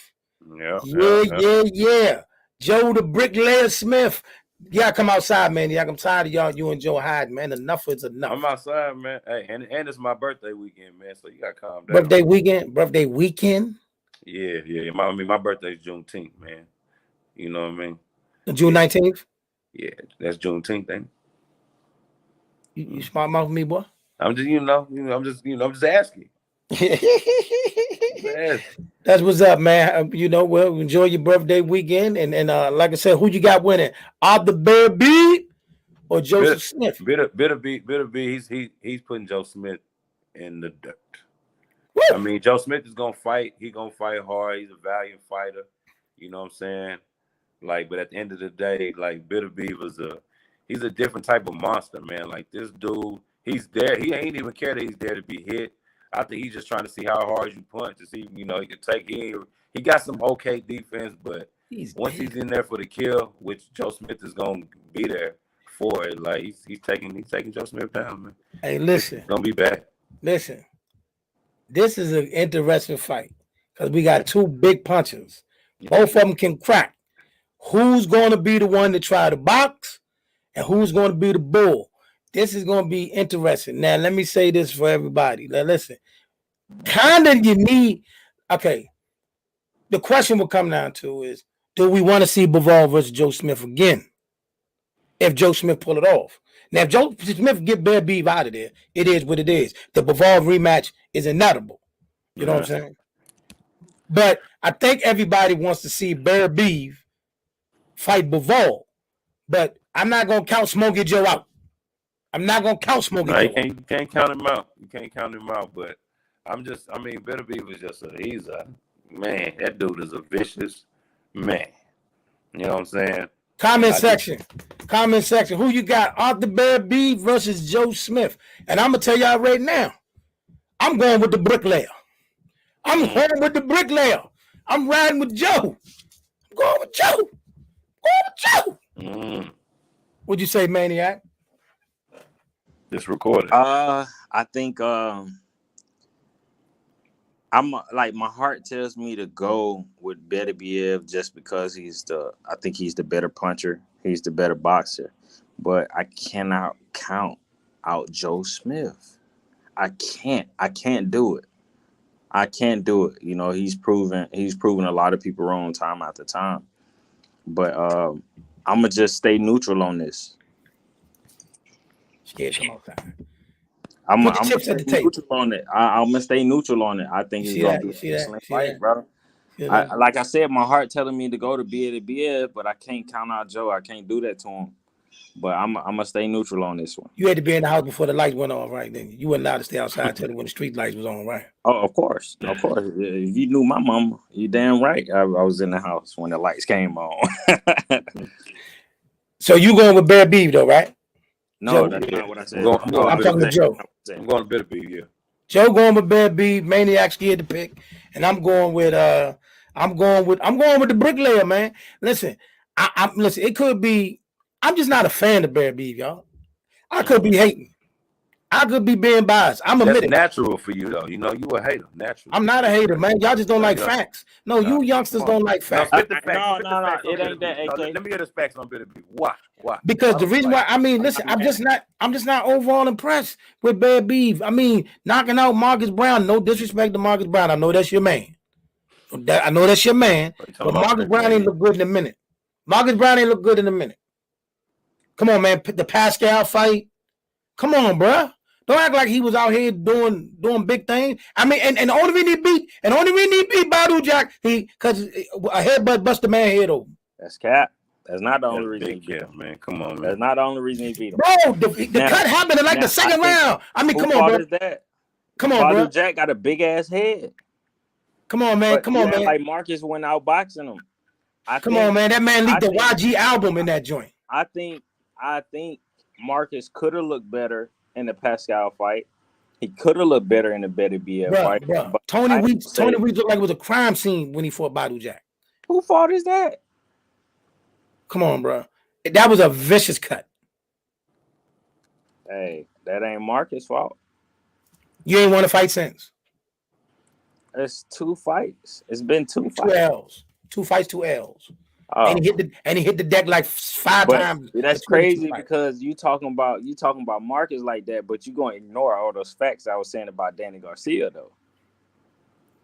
Yeah. Joe the Bricklayer Smith. Y'all come outside, man. I'm tired of y'all. You and Joe hiding, man. Enough is enough. I'm outside, man. Hey, and it's my birthday weekend, man. So you gotta calm down. Birthday weekend. Yeah. My birthday's Juneteenth, man. You know what I mean? June 19th. Yeah, that's Juneteenth, thing. You smart mouth me, boy. I'm just, I'm just asking. That's what's up, man. Well, enjoy your birthday weekend, and like I said, who you got winning? The Beterbiev or Joseph Smith? Beterbiev, he's putting Joe Smith in the dirt. Woo! I mean, Joe Smith is gonna fight. He's gonna fight hard. He's a valiant fighter. You know what I'm saying? Like, but at the end of the day, like Beterbiev he's a different type of monster, man. Like this dude, he's there. He ain't even care that he's there to be hit. I think he's just trying to see how hard you punch to see, he can take it. He got some okay defense, but once he's in there for the kill, which Joe Smith is gonna be there for it, like he's taking Joe Smith down, man. Hey, listen, it's gonna be bad. Listen, this is an interesting fight because we got two big punchers. Both of them can crack. Who's going to be the one to try to box, and who's going to be the bull? This is going to be interesting. Now, let me say this for everybody. Now, listen, kind of you need, okay, the question will come down to is, do we want to see Bivol versus Joe Smith again? If Joe Smith pull it off. Now, if Joe Smith get Beterbiev out of there, it is what it is. The Bivol rematch is inevitable. You know what I'm saying? But I think everybody wants to see Beterbiev fight Bivol. But I'm not going to count Smokey Joe out. I'm not going to count Smokey Joe. You can't count him out. You can't count him out. But Beterbiev is just he's a man. That dude is a vicious man. You know what I'm saying? Comment section. Who you got? Arthur Beterbiev versus Joe Smith. And I'm going to tell y'all right now, I'm going with the bricklayer. I'm riding with Joe. I'm going with Joe. What'd you say, Maniac? It's recorded. I think I'm like my heart tells me to go with Beterbiev just because I think he's the better puncher, he's the better boxer, but I cannot count out Joe Smith. I can't do it. He's proven a lot of people wrong time after time. But I'm gonna just stay neutral on this. Scared come outside. I'm gonna stay neutral on it. I'm gonna stay neutral on it. I think it's gonna be an excellent fight, bro. Like I said, my heart telling me to go to Beterbiev, but I can't count out Joe. I can't do that to him. But I'm gonna stay neutral on this one. You had to be in the house before the lights went on, right? Then you weren't allowed to stay outside till when the street lights was on, right? Oh, of course. If you knew my mama, you damn right. I was in the house when the lights came on. So you going with Beterbiev though, right? No, that's not what I said. I'm talking to Joe. I'm going to Beterbiev, yeah. Joe going with Beterbiev. Maniac scared to pick, and I'm going with the bricklayer, man. Listen, listen. It could be. I'm just not a fan of Beterbiev, y'all. I could be hating. I could be being biased. I'm admitting. That's natural for you, though. You a hater. Natural. I'm not a hater, man. Y'all just don't like facts. No, you youngsters don't like facts. No, it ain't that. Let me hear the facts on Beterbiev. Why? Because the reason why, listen, I'm just not overall impressed with Beterbiev. Knocking out Marcus Brown. No disrespect to Marcus Brown. I know that's your man. But Marcus Brown ain't look good in a minute. Come on, man. The Pascal fight. Come on, bro. Don't act like he was out here doing big things. And the only reason he beat Badou Jack, because a headbutt bust the man head open. That's cap. That's not the only reason he beat him, man. Come on, man. That's not the only reason he beat him. Bro, the cut happened in the second round. Come on, bro. Come on, bro. Badou Jack got a big ass head. Come on, man. Man. Like Marcus went out boxing him. Come on, man. That man leaked the YG album in that joint. I think Marcus could have looked better in the Pascal fight. He could have looked better in the Beterbiev fight. Bro. Tony Weeks looked like it was a crime scene when he fought Badou Jack. Who fault is that? Come on, bro. That was a vicious cut. Hey, that ain't Marcus' fault. You ain't won a fight since. It's 2 fights. It's been 2 fights. 2 L's. 2 fights, 2 L's. Oh, And he hit the deck like 5 but times. that's between the 2 crazy fights. because you talking about Marcus like that, but you gonna ignore all those facts I was saying about Danny Garcia though.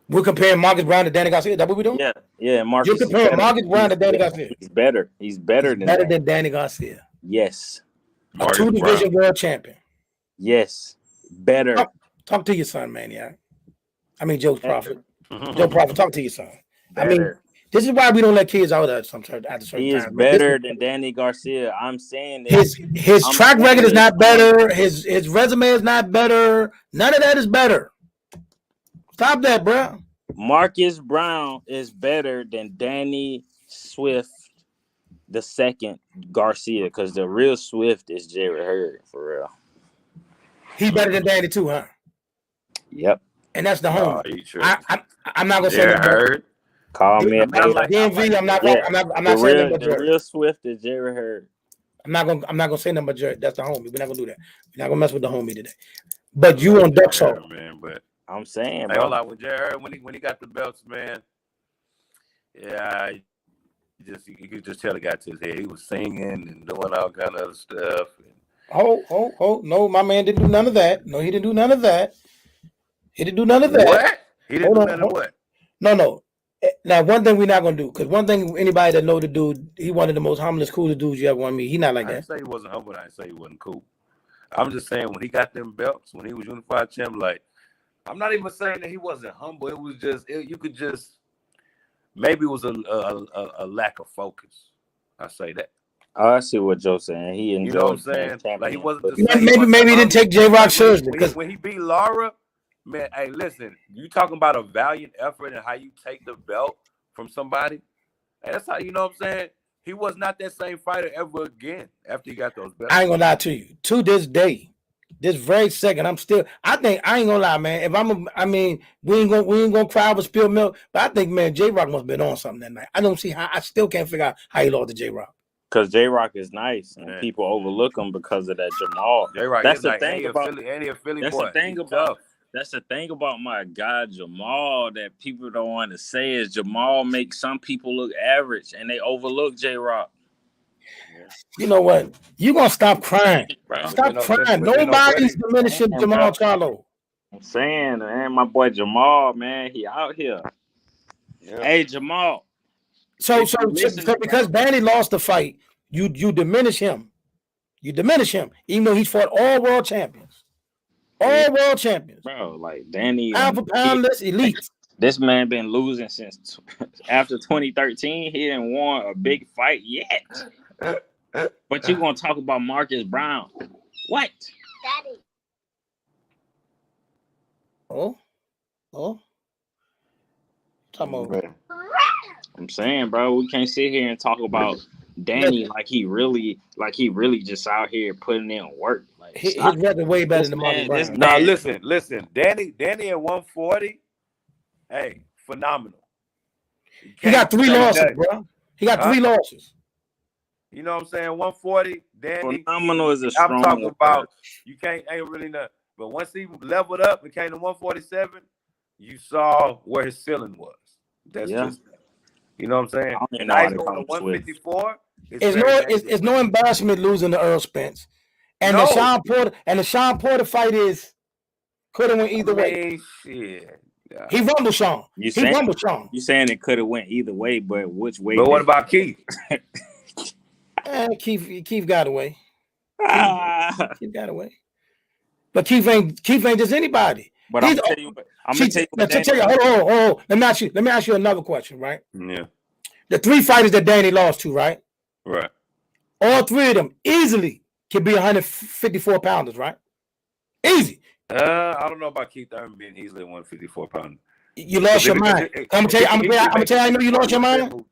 We're comparing Marcus Brown to Danny Garcia. Is that what we're doing? Yeah. Marcus. You're comparing Marcus Brown to Danny Garcia. He's better. He's better than Danny Garcia. Yes. A 2-division world champion. Yes. Better. Talk to your son, man. Yeah. I mean, Joe Crawford. Joe Crawford, talk to your son. Better. I mean, this is why we don't let kids out at certain times. He is better than Danny Garcia. I'm saying this. His track record is not better. His resume is not better. None of that is better. Stop that, bro. Marcus Brown is better than Danny Swift, the second Garcia, because the real Swift is Jerry Hurd, for real. He better than Danny too, huh? Yep. And that's the home. I'm not gonna Jerry say Hurd. Call me. DMV. I'm not saying that. The real Swift is Jerry Hurd. I'm not gonna say nothing but Jerry. That's the homie. We're not gonna do that. We're not gonna mess with the homie today. But you on Duck's hole, man. But I'm saying, hold on, with Jerry Hurd, when he got the belts, man. Yeah, you could just tell the guy to his head. He was singing and doing all kind of other stuff. Oh, no, my man didn't do none of that. No, he didn't do none of that. He didn't do none of that. What? He didn't do none of what? No. Now, one thing we're not gonna do, because one thing anybody that know the dude, he one of the most humblest, coolest dudes you ever want to meet. He not like that. I didn't say he wasn't humble. I didn't say he wasn't cool. I'm just saying when he got them belts, when he was unified champ, like I'm not even saying that he wasn't humble. It was just you could just maybe it was a lack of focus. I say that. Oh, I see what Joe's saying. He enjoyed. You know what I'm saying? Like he wasn't. Maybe he didn't take J-Rock seriously because when he beat Lara. Man, hey, listen, you talking about a valiant effort and how you take the belt from somebody. Hey, that's how, you know what I'm saying? He was not that same fighter ever again after he got those belts. I ain't gonna lie to you. To this day, this very second, I ain't gonna lie, man. We ain't gonna cry over spilled milk, but I think, man, J-Rock must have been on something that night. I don't see how, I still can't figure out how he lost to J-Rock. Because J-Rock is nice and people overlook him because of that Jamal. J-Rock that's is the nice. thing about Philly that's boy. the thing about. That's the thing about my guy Jamal that people don't want to say is Jamal makes some people look average and they overlook J-Rock. You know what? You're going to stop crying. Stop crying. Nobody's diminishing Jamal Charlo. I'm saying, man, my boy Jamal, man, he out here. Yeah. Hey, Jamal. So because Danny lost the fight, you diminish him. You diminish him, even though he's fought all world champions. All world champions. Bro, like Danny. Pound for pound, this elite. This man been losing since after 2013. He didn't won a big fight yet. But you're going to talk about Marcus Brown. What? Daddy. Oh. Come on. I'm saying, bro, we can't sit here and talk about Danny like he really just out here putting in work. Like his record way better than Marcus Brown. Nah, listen. Danny at 140, hey, phenomenal. He got 3 losses, bro. He got 3 losses. You know what I'm saying? 140, Danny. Phenomenal is a strong I'm talking word. about ain't really nothing. But once he leveled up and came to 147, you saw where his ceiling was. That's just, you know what I'm saying? And I go to 154. It's no embarrassment losing to Earl Spence. And the Sean Porter fight could have went either way. Shit. Yeah. He rumbled Sean. You saying it could have went either way, but which way? But what about Keith? Keith got away. Keith got away. But Keith ain't just anybody. But I'm gonna tell you. Hold on. Let me ask you another question, right? Yeah. The 3 fighters that Danny lost to, right? Right. All 3 of them easily can be 154 pounders, right? Easy. I don't know about Keith Thurman being easily 154 pounder. You lost your mind. I'm gonna tell you how I know you lost your mind. I'm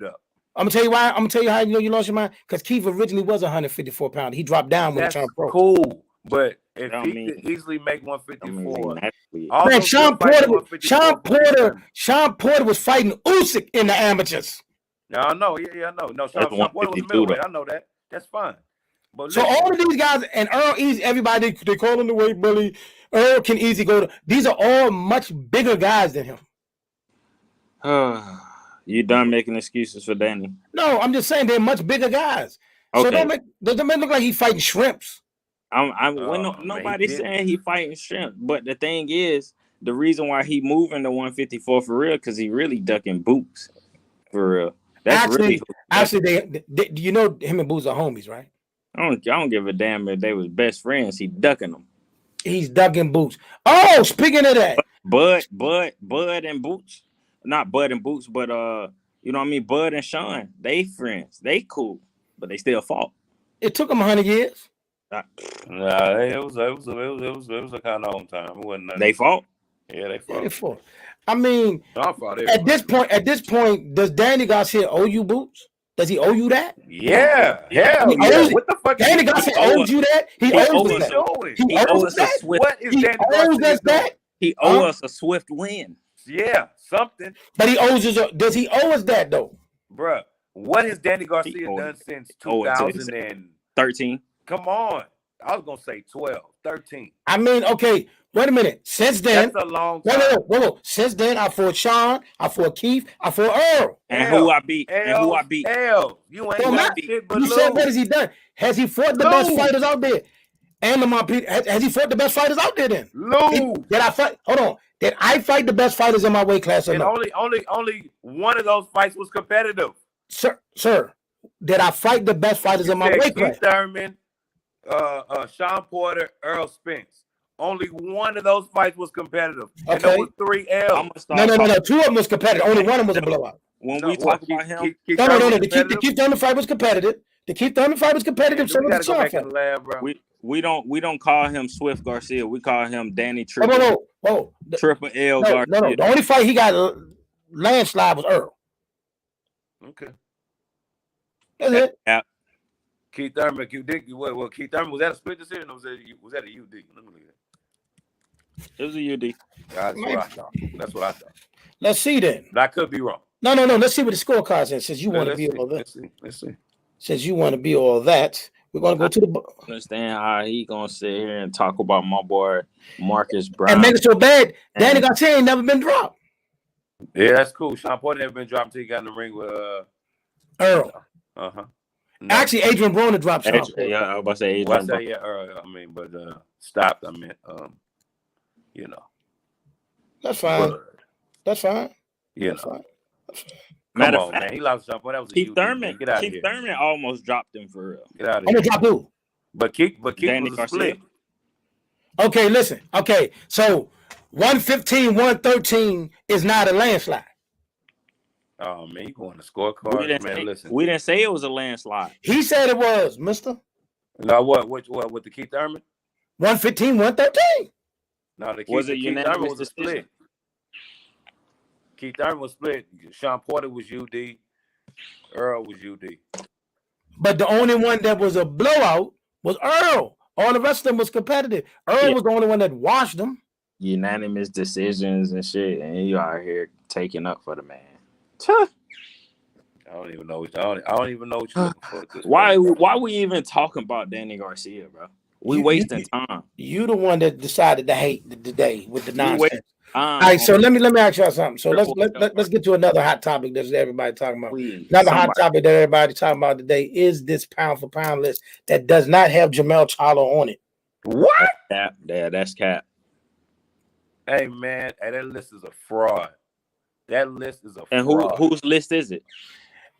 gonna tell you why. I'm gonna tell you how you know you lost your mind. Because Keith originally was 154 pounder. He dropped down when he turned pro. Cool, but if he could easily make 154, man, Sean Porter was fighting Usyk in the amateurs. I know. No, Sean Porter was middleweight. I know that. That's fine. But so all of these guys and Earl Easy, everybody they call him the weight bully. Earl can easy go to. These are all much bigger guys than him. You done making excuses for Danny? No, I'm just saying they're much bigger guys. So Okay. don't make look like he's fighting shrimps. Nobody's saying he fighting shrimp, but the thing is, the reason why he moving to 154 for real, because he really ducking Boots for real. That's actually, they you know him and Boots are homies, right? I don't give a damn if they was best friends. He ducking them. He's ducking Boots. Oh, speaking of that, Bud and Boots, not Bud and Boots, but you know what I mean. Bud and Sean, they friends, they cool, but they still fought. It took them 100 years. Nah, it was a kind of long time. It wasn't nothing. They fought. Yeah, they fought. I mean, at this point, does Danny Garcia owe you Boots? Does he owe you that? Yeah. What the fuck? Danny Garcia owes you that? He owes us that. He owes us that. What is Danny Garcia doing? He owes us a swift win. Yeah, something. But he owes us. Does he owe us that though? Bruh, what has Danny Garcia done since 2013? Come on. I was going to say 12, 13. I mean, okay, wait a minute. Since then, that's a long time. Whoa. Since then, I fought Sean, I fought Keith, I fought Errol. Who I beat? Hell, you ain't got shit but you said, what has he done? Has he fought the best fighters out there? And has he fought the best fighters out there then? Did I fight? Hold on. Did I fight the best fighters in my weight class? And only one of those fights was competitive. Sir, did I fight the best fighters in my weight class? Keith Thurman, Sean Porter, Errol Spence. Only one of those fights was competitive. Okay. And there was 3 L's. No. 2 of them was competitive. Only one of them was a blowout. When we talk about him, the Keith Thurman fight was competitive. The Keith Thurman fight was competitive. So was the Sean fight. We don't call him Swift Garcia. We call him Danny Triple. Triple L Garcia. No. The only fight he got landslide was Errol. Okay. That's it. Yeah. Keith Thurman, Keith Thurman, was that a split decision or was that a UD? Let me look at it. It was a UD. That's what I thought. Let's see then. But I could be wrong. No. Let's see what the scorecards is. Since you want to be all that. Let's see. Since you want to be all that, we're gonna go to the. Understand how he gonna sit here and talk about my boy Marcus Brown and make it so bad. Danny Garcia ain't never been dropped. Yeah, that's cool. Sean Porter never been dropped until he got in the ring with Earl. No. Actually, Adrian Broner dropped Sean. Yeah, I was about to say Adrian. Earl. I mean, but stopped. I meant, That's fine. That's fine. Yeah. That's fine. Matter of fact, man. He lost Sean Porter. That was Keith Thurman. Keith Thurman almost dropped him for real. Get out of here. I'm gonna drop who? But Keith was a split. Okay, listen. Okay, so 115, 113 is not a landslide. Oh man, you going to scorecard, man? Listen, we didn't say it was a landslide. He said it was, Mister. No, what with the Keith Thurman? 115, 113. No, was it Keith Thurman was a split. Keith Thurman was split. Sean Porter was UD. Earl was UD. But the only one that was a blowout was Earl. All the rest of them was competitive. Earl was the only one that washed them. Unanimous decisions and shit, and you out here taking up for the man. I don't even know. I don't even know what you're looking for. Why we even talking about Danny Garcia, bro? We wasting time. You the one that decided to hate the day with the nonsense. All right, so let me ask y'all something. So let's get to another hot topic that everybody talking about. Hot topic that everybody talking about today is this pound for pound list that does not have Jamel Charlo on it. What? That's cap. Hey man, that list is a fraud. That list is a fraud. And whose list is it?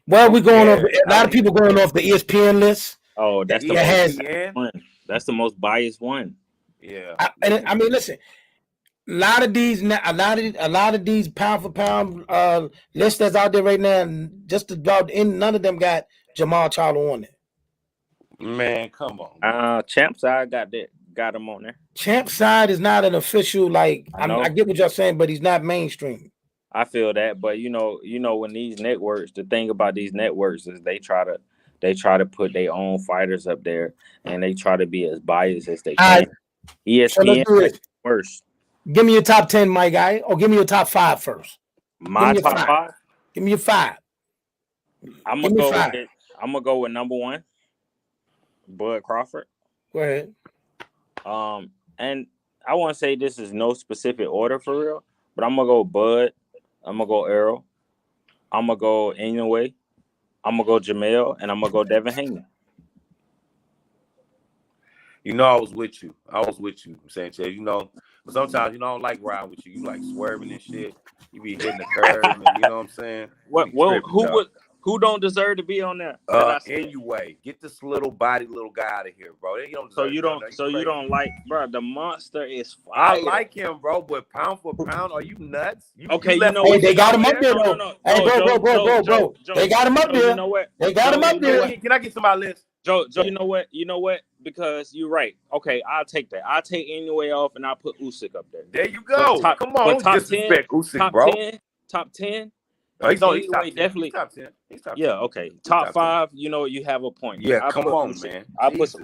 Well, we're going off. A lot of people going off the ESPN list. Oh, that's the most one. That's the most biased one. Yeah. I mean, listen. A lot of these pound for pound lists that's out there right now, just about none of them got Jamal Charlo on it. Man, come on. Champ side got him on there. Champ side is not an official I get what y'all saying, but he's not mainstream. I feel that, but you know when these networks, the thing about these networks is they try to put their own fighters up there, and they try to be as biased as they can. ESPN first. Give me your top 10, my guy, or give me your top 5 first. My top 5. Give me your 5. I'm gonna go with number 1, Bud Crawford. Go ahead. And I want to say this is no specific order for real, but I'm gonna go Bud. I'm gonna go Errol. I'm gonna go Inoue. I'm gonna go Jamel, and I'm gonna go Devin Haney. You know, I was with you, Sanchez. You know, but sometimes I don't like riding with you. You like swerving and shit. You be hitting the curb, and you know what I'm saying. You be tripping, dog. Who don't deserve to be on there? That I said. Anyway, get this little guy out of here, bro. You don't So deserve you to be on don't. there. So you don't like, bro. The monster is I fire. like him, bro, but pound for pound, are you nuts? Okay, you left. Hey, they got him up there No, though. Hey, bro. They got him up there. You know what? They got him up there. Can I get to my list? Joe, you know what? You know what? Because you're right. Okay, I'll take that. I'll take Inoue off, and I'll put Usyk up there. There you go. Come on, don't disrespect Usyk, bro. Top 10. Oh, he's Inoue top 10. definitely. He's top 10. Yeah, okay. Top 5. You know, you have a point. Yeah, I'll come on, Usyk. man. I put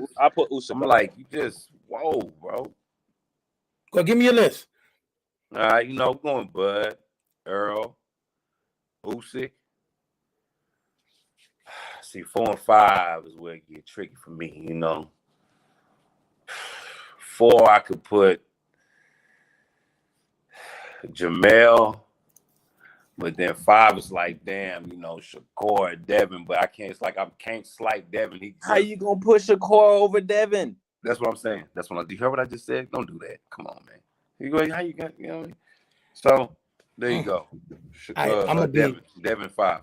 Usyk. I'm like, you just whoa, bro. Go, give me your list. All right, we're going Bud, Errol, Usyk. See, 4 and 5 is where it get tricky for me, 4, I could put Jamel, but then 5 is like, damn, Shakur, Devin, but I can't. It's like I can't slight Devin. How you gonna push Shakur over Devin? That's what I'm saying. You heard what I just said? Don't do that. Come on, man. How you got? So there you go. Shakur, Devin 5.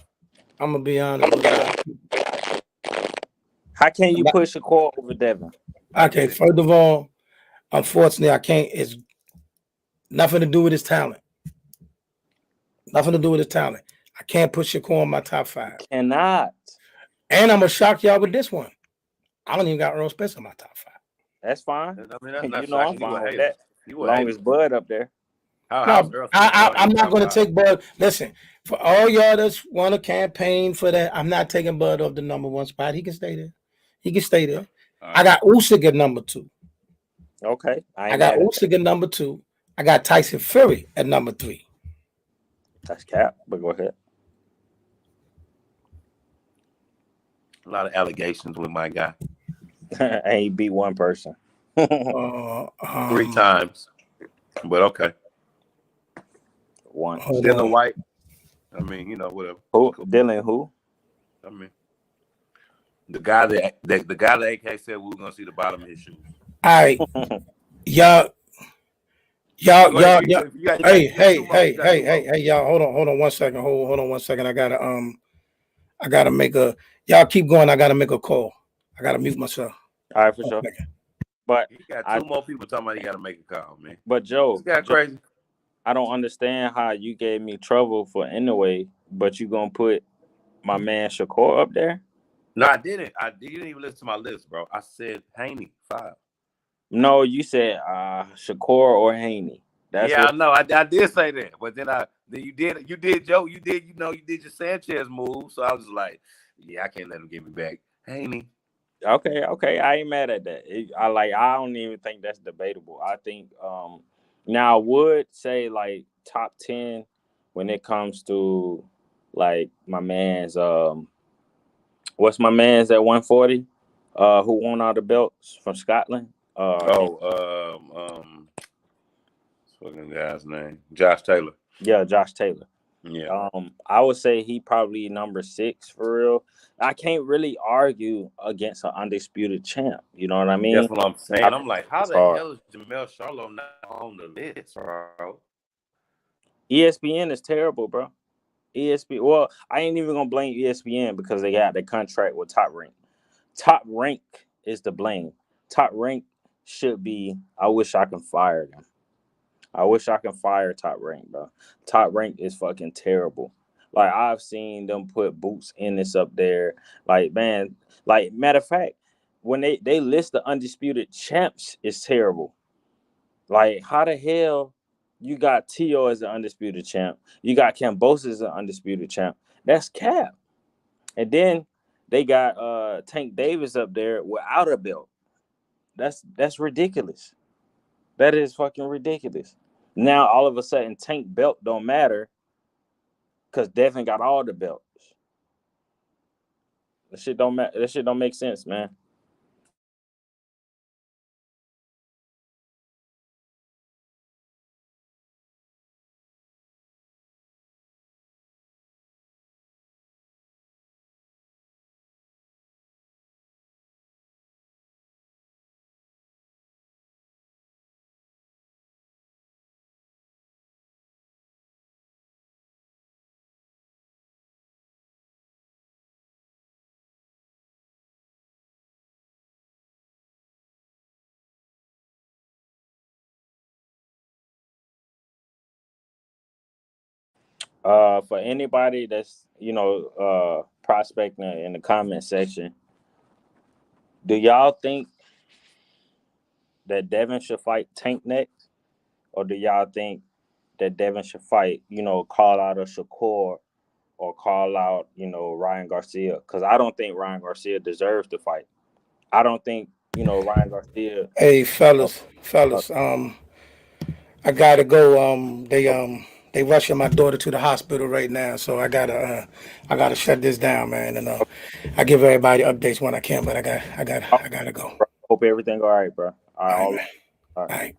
I'm gonna be honest with you. How can you push Shakur over Devin? Okay, first of all, unfortunately, I can't. It's nothing to do with his talent. Nothing to do with his talent. I can't put Shakur in my top 5. Cannot. And I'm gonna shock y'all with this one. I don't even got Errol Spence in my top 5. That's fine. I mean, that's I'm fine with that. Long as Bud up there. I'm not going to take Bud. Listen, for all y'all that want to campaign for that, I'm not taking Bud off the number 1 spot. He can stay there. Right. I got Usyk at number 2. Okay. I got Usyk at number 2. I got Tyson Fury at number 3. That's cap, but go ahead. A lot of allegations with my guy. I ain't beat one person. 3 times. But okay. One. Dylan White. I mean, whatever. Who? Dylan who? I mean, the guy that AK said we were gonna see the bottom of his shoes. All right. Y'all. Hey, y'all. Hold on 1 second. Hold on 1 second. I gotta make a. Y'all keep going. I gotta make a call. I gotta mute myself. All right, for sure. But he got 2 more people talking about he gotta make a call, man. But Joe, this guy crazy. I don't understand how you gave me trouble for Inoue, but you gonna put my man Shakur up there? No, I didn't. You didn't even listen to my list, bro. I said Haney 5. No, you said Shakur or Haney. I know. I did say that, but then you did Joe. You did your Sanchez move. So I was like, yeah, I can't let him give me back Haney. Okay, I ain't mad at that. I don't even think that's debatable. I think now I would say like top 10 when it comes to like my man's what's my man's at 140 who won all the belts from Scotland? Fucking guy's name, Josh Taylor. Yeah, Josh Taylor. Yeah. I would say he probably number 6 for real. I can't really argue against an undisputed champ. You know what I mean? That's what I'm saying. I'm like, how the hell is Jamel Charlo not on the list, bro? ESPN is terrible, bro. ESPN. Well, I ain't even gonna blame ESPN because they got the contract with Top Rank. Top Rank is to blame. Top Rank should be. I wish I can fire them. I wish I can fire Top Rank, bro. Top Rank is fucking terrible. Like, I've seen them put Boots Ennis up there. Like, man, like, matter of fact, when they list the undisputed champs, it's terrible. Like, how the hell you got T.O. as an undisputed champ? You got Cambosa as an undisputed champ. That's cap. And then they got Tank Davis up there without a belt. That's ridiculous. That is fucking ridiculous. Now, all of a sudden, Tank belt don't matter because Devin got all the belts. That shit don't make sense, man. For anybody that's prospecting in the comment section, do y'all think that Devin should fight Tank next, or do y'all think that Devin should fight, call out a Shakur or call out, Ryan Garcia? Because I don't think Ryan Garcia deserves to fight. I don't think, Ryan Garcia. Hey, Oh, fellas, I gotta go. okay. They rushing my daughter to the hospital right now, so I gotta shut this down, man. And I give everybody updates when I can, but I gotta go. Bro. Hope everything all right, bro. All right, All man. right. All right.